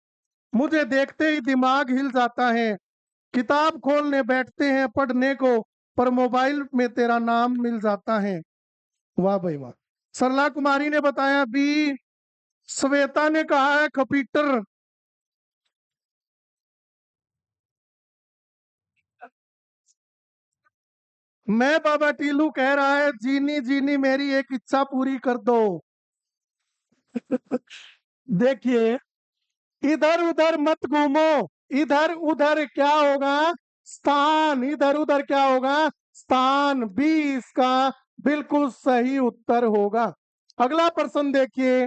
मुझे देखते ही दिमाग हिल जाता है, किताब खोलने बैठते हैं पढ़ने को, पर मोबाइल में तेरा नाम मिल जाता है। वाह भाई वाह। सरला कुमारी ने बताया बी, श्वेता ने कहा है कंप्यूटर, मैं बाबा टीलू कह रहा है जीनी जीनी मेरी एक इच्छा पूरी कर दो। देखिए, इधर उधर मत घूमो। इधर उधर क्या होगा? स्थान। इधर उधर क्या होगा? स्थान। बी इसका बिल्कुल सही उत्तर होगा। अगला प्रश्न देखिए।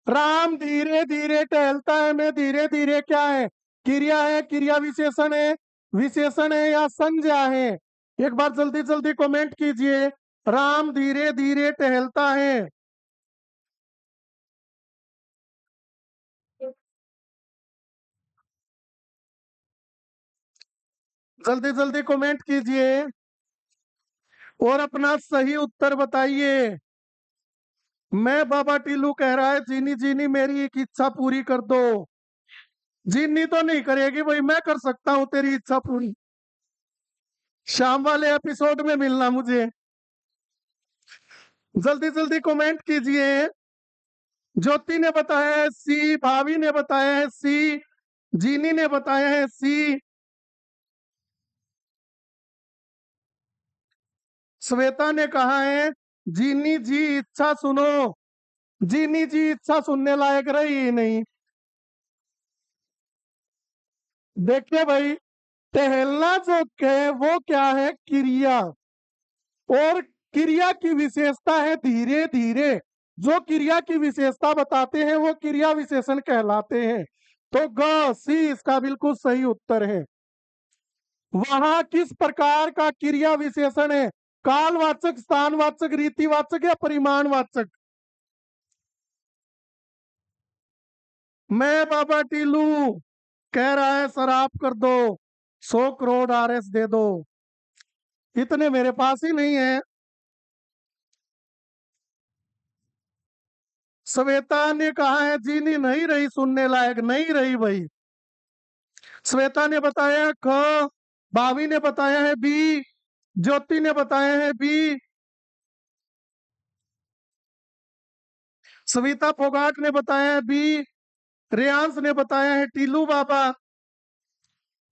राम धीरे धीरे टहलता है में धीरे धीरे क्या है? क्रिया है, क्रिया विशेषण है, विशेषण है या संज्ञा है? एक बार जल्दी जल्दी कमेंट कीजिए। राम धीरे धीरे टहलता है। जल्दी जल्दी कमेंट कीजिए और अपना सही उत्तर बताइए। मैं बाबा टीलू कह रहा है जीनी जीनी मेरी एक इच्छा पूरी कर दो। जीनी तो नहीं करेगी भाई, मैं कर सकता हूँ तेरी इच्छा पूरी। शाम वाले एपिसोड में मिलना मुझे। जल्दी जल्दी कमेंट कीजिए। ज्योति ने बताया है सी, भाभी ने बताया है सी, जीनी ने बताया है सी, श्वेता ने कहा है जीनी जी इच्छा सुनो। जीनी जी इच्छा सुनने लायक रही ही नहीं। देखिए भाई, टहलना जो है वो क्या है? क्रिया। और क्रिया की विशेषता है धीरे धीरे। जो क्रिया की विशेषता बताते हैं वो क्रिया विशेषण कहलाते हैं। तो ग सी इसका बिल्कुल सही उत्तर है। वहां किस प्रकार का क्रिया विशेषण है? कालवाचक, स्थानवाचक, रीतिवाचक या परिमाणवाचक? मैं बाबा टीलू कह रहा है शराब कर दो, 100 करोड़ आरएस दे दो। इतने मेरे पास ही नहीं है। श्वेता ने कहा है जीनी नहीं रही सुनने लायक, नहीं रही भाई। श्वेता ने बताया ख, भाभी ने बताया है बी, ज्योति ने बताया है बी, सविता फोगाट ने बताया है बी, रेयांश ने बताया है टीलू बाबा।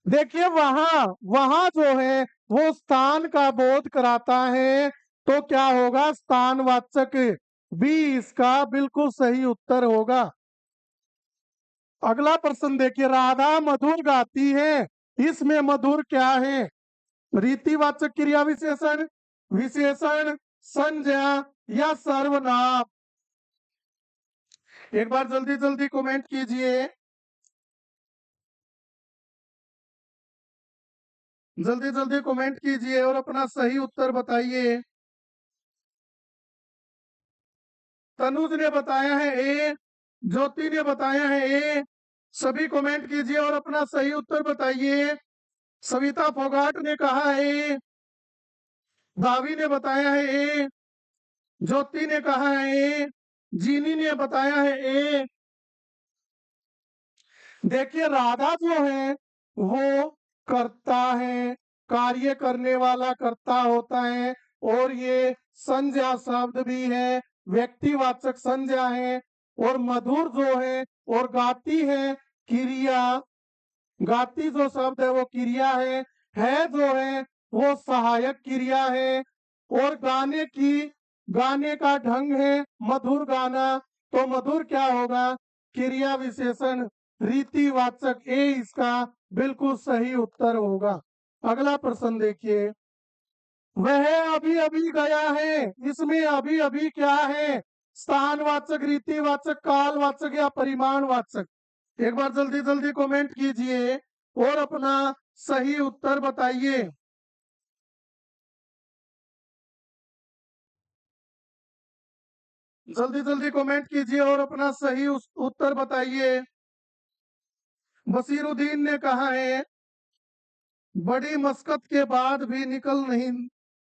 देखिए वहां वहां जो है वो स्थान का बोध कराता है। तो क्या होगा? स्थानवाचक। बी इसका बिल्कुल सही उत्तर होगा। अगला प्रश्न देखिए। राधा मधुर गाती है, इसमें मधुर क्या है? रीतिवाचक, क्रिया विशेषण, विशेषण, संज्ञा या सर्वनाम? एक बार जल्दी जल्दी कमेंट कीजिए। जल्दी जल्दी कमेंट कीजिए और अपना सही उत्तर बताइए। तनुज ने बताया है ए, ज्योति ने बताया है ए। सभी कमेंट कीजिए और अपना सही उत्तर बताइए। सविता फोगाट ने कहा है ए, भाभी ने बताया है ए, ज्योति ने कहा है ए, जीनी ने बताया है ए। देखिए राधा जो है वो करता है, कार्य करने वाला कर्ता होता है। और ये संज्ञा शब्द भी है, व्यक्तिवाचक संज्ञा है। और मधुर जो है और गाती है क्रिया। गाती जो शब्द है वो क्रिया है जो है वो सहायक क्रिया है। और गाने का ढंग है मधुर गाना। तो मधुर क्या होगा? क्रिया विशेषण, रीतिवाचक। ए इसका बिल्कुल सही उत्तर होगा। अगला प्रश्न देखिए। वह अभी अभी गया है, इसमें अभी अभी क्या है? स्थानवाचक, रीतिवाचक, कालवाचक या परिमाणवाचक? एक बार जल्दी जल्दी कमेंट कीजिए और अपना सही उत्तर बताइए। जल्दी जल्दी कमेंट कीजिए और अपना सही उत्तर बताइए। बसीरुद्दीन ने कहा है बड़ी मशक्कत के बाद भी निकल नहीं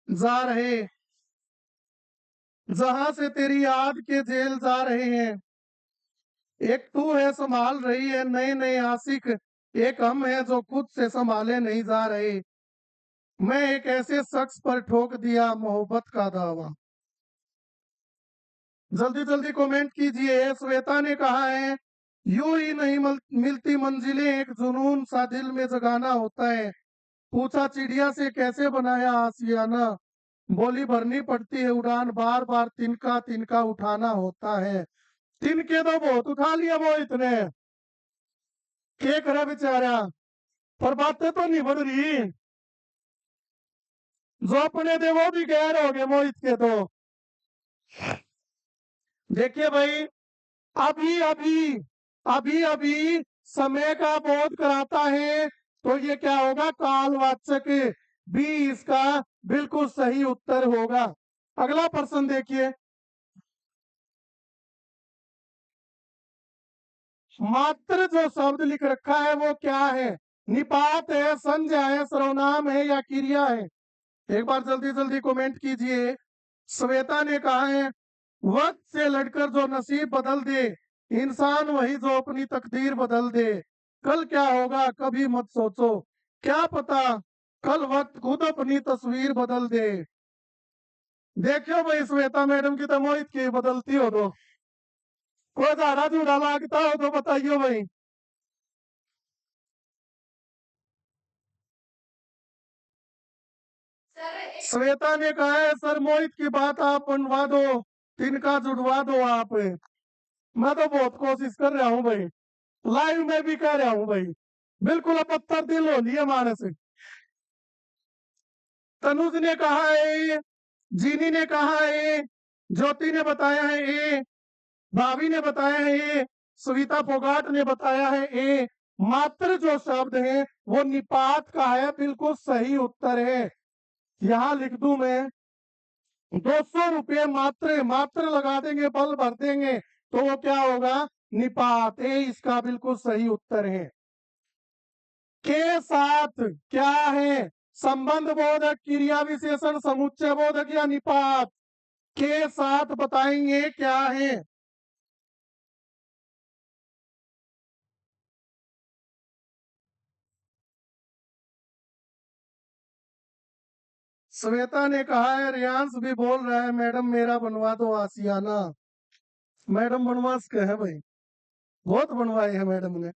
जा रहे, जहां से तेरी याद के जेल जा रहे हैं। एक तू है संभाल रही है नए नए आशिक, एक हम है जो खुद से संभाले नहीं जा रहे। मैं एक ऐसे शख्स पर ठोक दिया मोहब्बत का दावा। जल्दी जल्दी कमेंट कीजिए। श्वेता ने कहा है यूं ही नहीं मिलती मंजिलें, एक जुनून सा दिल में जगाना होता है। पूछा चिड़िया से कैसे बनाया आशियाना, बोली भरनी पड़ती है उड़ान, बार बार तिनका तिनका उठाना होता है। तिनके तो बहुत उठा लिया वो इतने, क्या करे बेचारा, पर बातें तो नहीं बढ़ रही। जो अपने थे वो भी गैर हो गए मोहित के तो। देखिए भाई, अभी अभी अभी अभी समय का बोध कराता है, तो ये क्या होगा, कालवाचक बी इसका बिल्कुल सही उत्तर होगा। अगला प्रश्न देखिए, मात्र जो शब्द लिख रखा है वो क्या है? निपात है, संज्ञा है, सर्वनाम है या क्रिया है? एक बार जल्दी जल्दी कमेंट कीजिए। श्वेता ने कहा है, वक्त से लड़कर जो नसीब बदल दे, इंसान वही जो अपनी तकदीर बदल दे। कल क्या होगा कभी मत सोचो, क्या पता कल वक्त खुद अपनी तस्वीर बदल दे। देखियो भाई, श्वेता मैडम की तो मोहित की बदलती हो तो, कोई झाड़ा झूड़ा लागता हो तो बताइयो भाई। श्वेता ने कहा है, सर मोहित की बात आप बनवा दो, तिनका जुड़वा दो आप। मैं तो बहुत कोशिश कर रहा हूँ भाई, लाइव में भी कह रहा हूँ भाई, बिल्कुल अब पत्थर दिल हो लिए हमारे से। तनुज ने कहा है, जीनी ने कहा है, ज्योति ने बताया है ए, भाभी ने बताया है ए, सविता फोगाट ने बताया है ए। मात्र जो शब्द है वो निपात का है, बिल्कुल सही उत्तर है। यहां लिख दूं मैं, 200 रुपये मात्र, मात्र लगा देंगे, बल भर देंगे, तो वो क्या होगा, निपात। ए इसका बिल्कुल सही उत्तर है। के साथ क्या है, संबंध बोधक, क्रिया विशेषण, समुच्चय बोधक या निपात? के साथ बताएंगे क्या है? श्वेता ने कहा है, रियांश भी बोल रहा है, मैडम मेरा बनवा दो आसियाना। मैडम बनवास के है भाई, बहुत बनवाए है मैडम ने।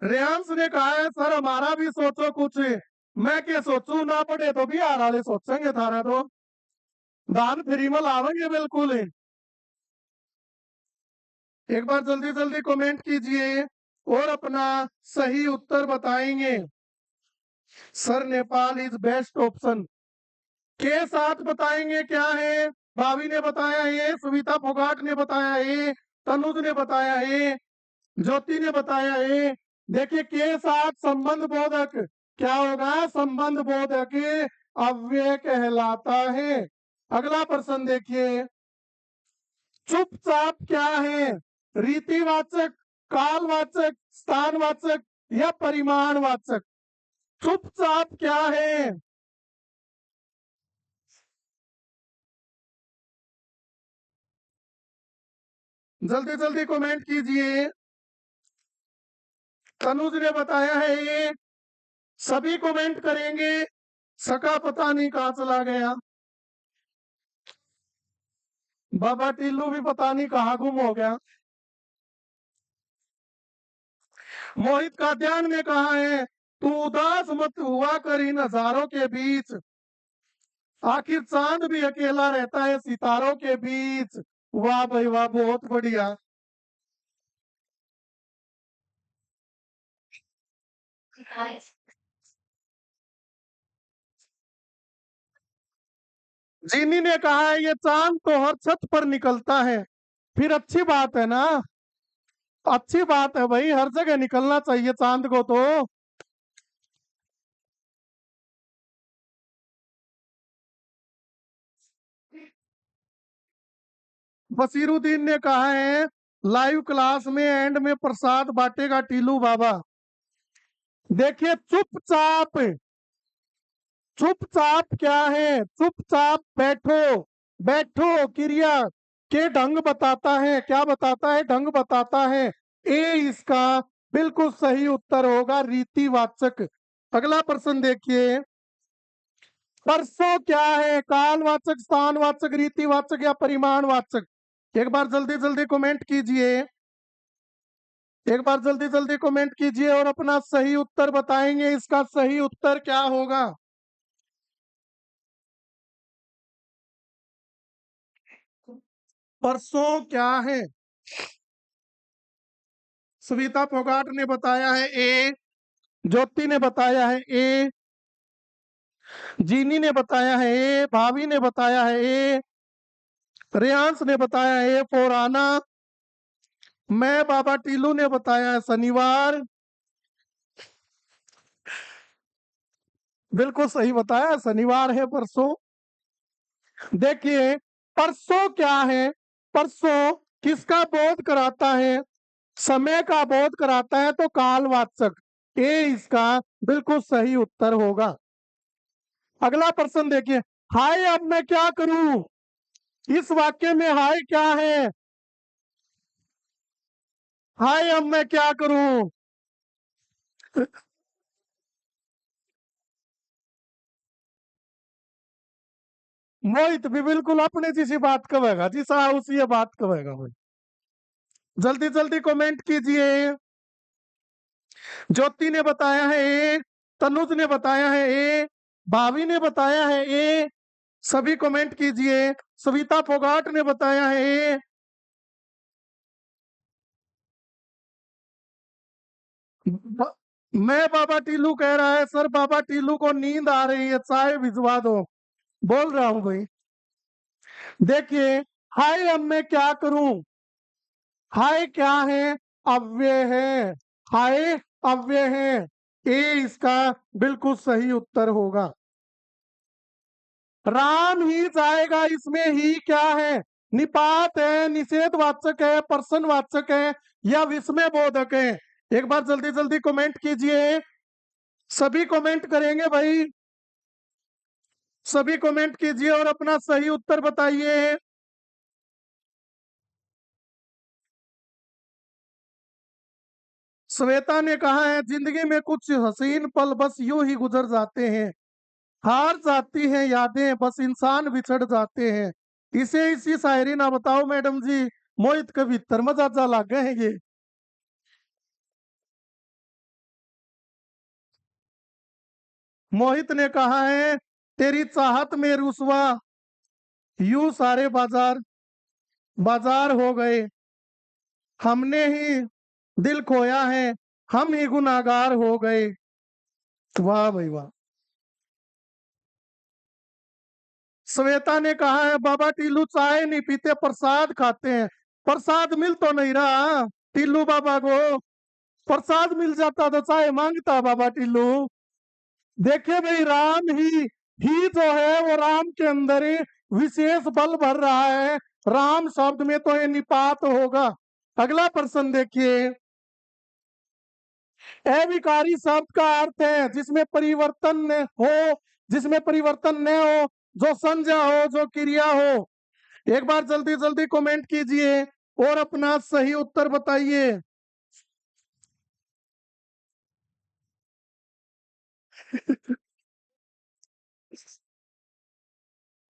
रियांश ने कहा है, सर हमारा भी सोचो कुछ। मैं क्या सोचूं, ना पढ़े तो बिहार वाले सोचेंगे थारा तो, दान फ्री में लावेंगे बिल्कुल। एक बार जल्दी जल्दी कमेंट कीजिए और अपना सही उत्तर बताएंगे। Sir Nepal is best option, के साथ बताएंगे क्या है? भाभी ने बताया है, सुविता फोगाट ने बताया है, तनुज ने बताया है, ज्योति ने बताया है। देखिए, के साथ संबंध बोधक क्या होगा, संबंध बोधक अव्यय कहलाता है। अगला प्रश्न देखिए, चुपचाप क्या है, रीतिवाचक, कालवाचक, स्थानवाचक या परिमाणवाचक? चुपचाप क्या है? जल्दी जल्दी कमेंट कीजिए। तनुज ने बताया है ये, सभी कमेंट करेंगे। सका पता नहीं कहां चला गया, बाबा टिल्लू भी पता नहीं कहां गुम हो गया। मोहित कात्यायन ने कहा है, तू उदास मत हुआ कर इन नजारों के बीच, आखिर चांद भी अकेला रहता है सितारों के बीच। वाह भाई वाह, बहुत बढ़िया। जीनी ने कहा है, ये चांद तो हर छत पर निकलता है। फिर अच्छी बात है ना, अच्छी बात है भाई, हर जगह निकलना चाहिए चांद को तो। बसीरुद्दीन ने कहा है, लाइव क्लास में एंड में प्रसाद बांटेगा टीलू बाबा। देखिए, चुपचाप, चुपचाप क्या है, चुपचाप बैठो, बैठो क्रिया के ढंग बताता है, क्या बताता है, ढंग बताता है। ए इसका बिल्कुल सही उत्तर होगा, रीतिवाचक। अगला प्रश्न देखिए, परसों क्या है, कालवाचक, स्थानवाचक, रीतिवाचक या परिमाणवाचक? एक बार जल्दी जल्दी कमेंट कीजिए। एक बार जल्दी जल्दी कमेंट कीजिए और अपना सही उत्तर बताएंगे, इसका सही उत्तर क्या होगा। परसों क्या है? सविता फोगाट ने बताया है ए, ज्योति ने बताया है ए, जीनी ने बताया है ए, भाभी ने बताया है ए, रेयांश ने बताया है ए फॉर आना, मैं बाबा टीलू ने बताया है शनिवार। बिल्कुल सही बताया, शनिवार है परसों। देखिए परसों क्या है? परसों किसका बोध कराता है? समय का बोध कराता है, तो कालवाचक ए इसका बिल्कुल सही उत्तर होगा। अगला प्रश्न देखिए, हाय अब मैं क्या करूं? इस वाक्य में हाय क्या है? हाय अब मैं क्या करूं? मोहित भी बिल्कुल अपने जैसी बात कहेगा, जिस उसी ये बात कहेगा भाई। जल्दी जल्दी कमेंट कीजिए। ज्योति ने बताया है ए, तनुज ने बताया है ए, भाभी ने बताया है ए, सभी कमेंट कीजिए। सविता फोगाट ने बताया है ए, मैं बाबा टीलू कह रहा है सर, बाबा टीलू को नींद आ रही है, चाय भिजवा दो। बोल रहा हूं भाई। देखिए हाय अब मैं क्या करूं? हाय क्या है? अव्यय है। हाय अव्यय है, ए इसका बिल्कुल सही उत्तर होगा। राम ही जाएगा, इसमें ही क्या है? निपात है, निषेधवाचक है, प्रश्नवाचक है, या विस्मय बोधक है? एक बार जल्दी जल्दी कमेंट कीजिए। सभी कमेंट करेंगे भाई, सभी कमेंट कीजिए और अपना सही उत्तर बताइए। श्वेता ने कहा है जिंदगी में कुछ हसीन पल बस यूं ही गुजर जाते हैं, हार जाती हैं यादें, बस इंसान बिछड़ जाते हैं। इसे इसी शायरी ना बताओ मैडम जी, मोहित कवित्र मजा लग गए हैं ये। मोहित ने कहा है तेरी चाहत में रुसवा यूं सारे बाजार बाजार हो गए, हमने ही दिल खोया है, हम ही गुनाहगार हो गए। वाह भाई वाह। श्वेता ने कहा है बाबा टीलू चाय नहीं पीते, प्रसाद खाते हैं। प्रसाद मिल तो नहीं रहा टीलू बाबा को, प्रसाद मिल जाता तो चाय मांगता बाबा टीलू। देखिए भाई, राम ही जो है वो राम के अंदर ही विशेष बल भर रहा है, राम शब्द में तो ये निपात होगा। अगला प्रश्न देखिए, अविकारी शब्द का अर्थ है जिसमें परिवर्तन न हो, जिसमें परिवर्तन न हो, जो संज्ञा हो, जो क्रिया हो। एक बार जल्दी जल्दी कमेंट कीजिए और अपना सही उत्तर बताइए।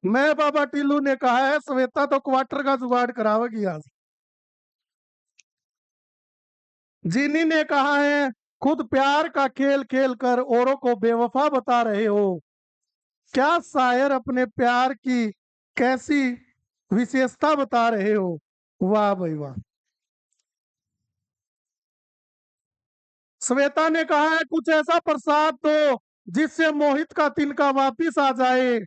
मैं बाबा टिल्लू ने कहा है श्वेता तो क्वार्टर का जुगाड़ करावेगी आज। जीनी ने कहा है खुद प्यार का खेल खेल कर औरों को बेवफा बता रहे हो, क्या शायर अपने प्यार की कैसी विशेषता बता रहे हो? वाह भाई वाह। श्वेता ने कहा है कुछ ऐसा प्रसाद दो जिससे मोहित का तिनका वापिस आ जाए।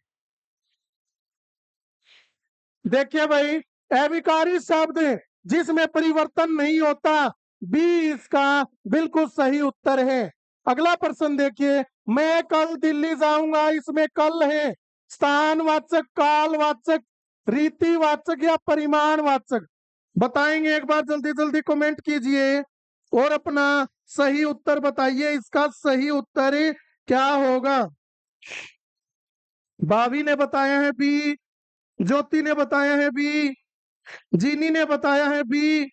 देखिए भाई, अविकारी शब्द जिसमें परिवर्तन नहीं होता, बी इसका बिल्कुल सही उत्तर है। अगला प्रश्न देखिए, मैं कल दिल्ली जाऊंगा, इसमें कल है स्थानवाचक, कालवाचक, रीतिवाचक या परिमाणवाचक? बताएंगे, एक बार जल्दी जल्दी कमेंट कीजिए और अपना सही उत्तर बताइए। इसका सही उत्तर क्या होगा? भाभी ने बताया है बी, ज्योति ने बताया है बी, जीनी ने बताया है बी,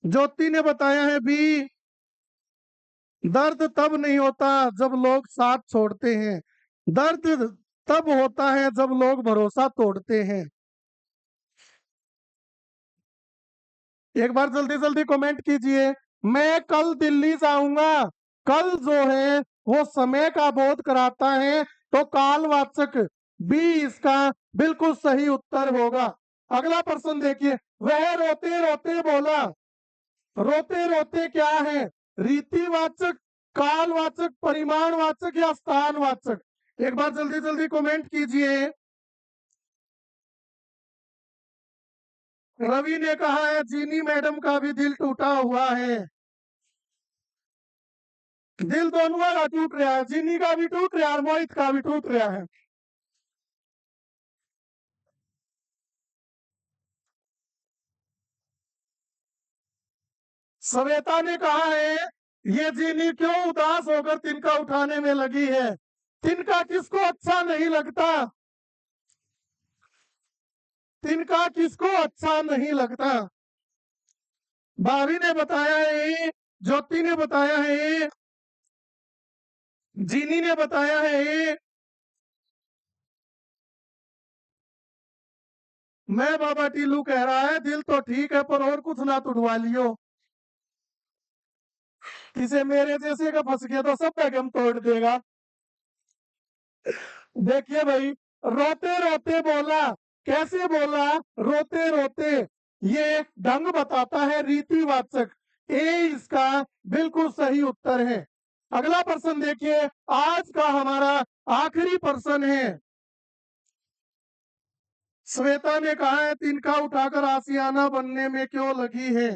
ज्योति ने बताया है बी। दर्द तब नहीं होता जब लोग साथ छोड़ते हैं, दर्द तब होता है जब लोग भरोसा तोड़ते हैं। एक बार जल्दी जल्दी कमेंट कीजिए। मैं कल दिल्ली जाऊंगा, कल जो है वो समय का बोध कराता है, तो कालवाचक बी इसका बिल्कुल सही उत्तर होगा। अगला प्रश्न देखिए, वह रोते रोते बोला। रोते रोते क्या है? रीतिवाचक, कालवाचक, परिमाणवाचक या स्थानवाचक? एक बार जल्दी जल्दी कमेंट कीजिए। रवि ने कहा है जीनी मैडम का भी दिल टूटा हुआ है। दिल दोनों का टूट रहा है, जीनी का भी टूट रहा है और मोहित का भी टूट रहा है। श्वेता ने कहा है ये जीनी क्यों उदास होकर तिनका उठाने में लगी है? तिनका किसको अच्छा नहीं लगता? तिनका किसको अच्छा नहीं लगता? भाभी ने बताया है, ज्योति ने बताया है, जीनी ने बताया है। मैं बाबा टीलू कह रहा है दिल तो ठीक है पर और कुछ ना तुड़वा लियो, किसे मेरे जैसे का फंस गया तो सब बेगम तोड़ देगा। देखिए भाई, रोते रोते बोला, कैसे बोला? रोते रोते, ये ढंग बताता है, रीतिवाचक। ए इसका बिल्कुल सही उत्तर है। अगला प्रश्न देखिए, आज का हमारा आखिरी प्रश्न है। श्वेता ने कहा है तिनका उठाकर आशियाना बनने में क्यों लगी है?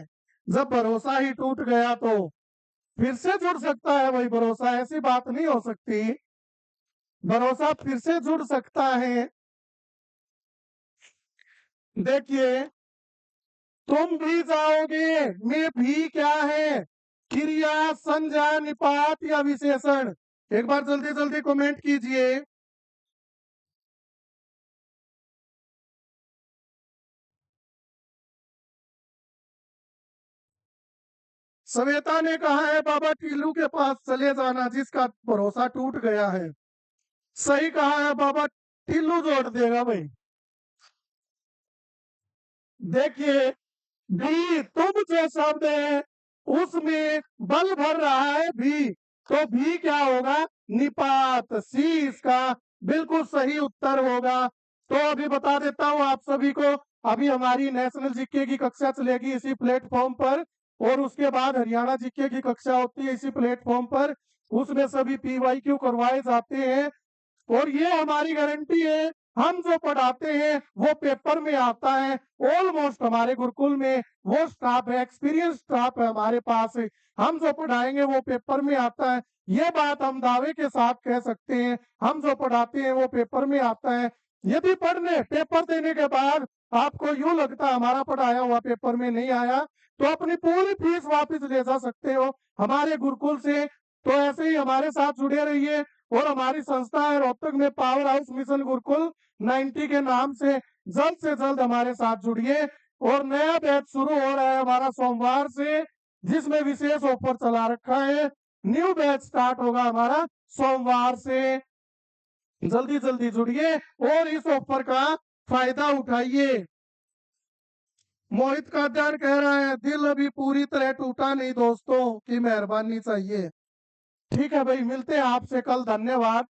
जब भरोसा ही टूट गया तो फिर से जुड़ सकता है भाई भरोसा, ऐसी बात नहीं हो सकती, भरोसा फिर से जुड़ सकता है। देखिए, तुम भी जाओगे में भी क्या है? क्रिया, संज्ञा, निपात या विशेषण? एक बार जल्दी जल्दी कमेंट कीजिए। श्वेता ने कहा है बाबा टीलू के पास चले जाना जिसका भरोसा टूट गया है। सही कहा है, बाबा टीलू जोड़ देगा भाई। देखिए, भी तुम जो शब्द है उसमें बल भर रहा है भी, तो भी क्या होगा? निपात। सी इसका बिल्कुल सही उत्तर होगा। तो अभी बता देता हूं आप सभी को, अभी हमारी नेशनल जीके की कक्षा चलेगी इसी प्लेटफॉर्म पर, और उसके बाद हरियाणा जीके की कक्षा होती है इसी प्लेटफॉर्म पर। उसमें सभी पीवाईक्यू करवाए जाते हैं और ये हमारी गारंटी है, हम जो पढ़ाते हैं वो पेपर में आता है। ऑलमोस्ट हमारे गुरुकुल में वो स्टाफ है, एक्सपीरियंस स्टाफ है हमारे पास है, हम जो पढ़ाएंगे वो पेपर में आता है। ये बात हम दावे के साथ कह सकते हैं, हम जो पढ़ाते हैं वो पेपर में आता है। यदि पढ़ने पेपर देने के बाद आपको यूं लगता है हमारा पढ़ाया हुआ पेपर में नहीं आया, तो अपनी पूरी फीस वापस ले जा सकते हो हमारे गुरुकुल से। तो ऐसे ही हमारे साथ जुड़े रहिए, और हमारी संस्था है रोहतक में पावर हाउस मिशन गुरुकुल 90 के नाम से जल्द हमारे साथ जुड़िए। और नया बैच शुरू हो रहा है हमारा सोमवार से, जिसमें विशेष ऑफर चला रखा है। न्यू बैच स्टार्ट होगा हमारा सोमवार से, जल्दी जल्दी जुड़िए और इस ऑफर का फायदा उठाइए। मोहित का ध्यान कह रहा है दिल अभी पूरी तरह टूटा नहीं, दोस्तों की मेहरबानी चाहिए। ठीक है भाई, मिलते हैं आपसे कल, धन्यवाद।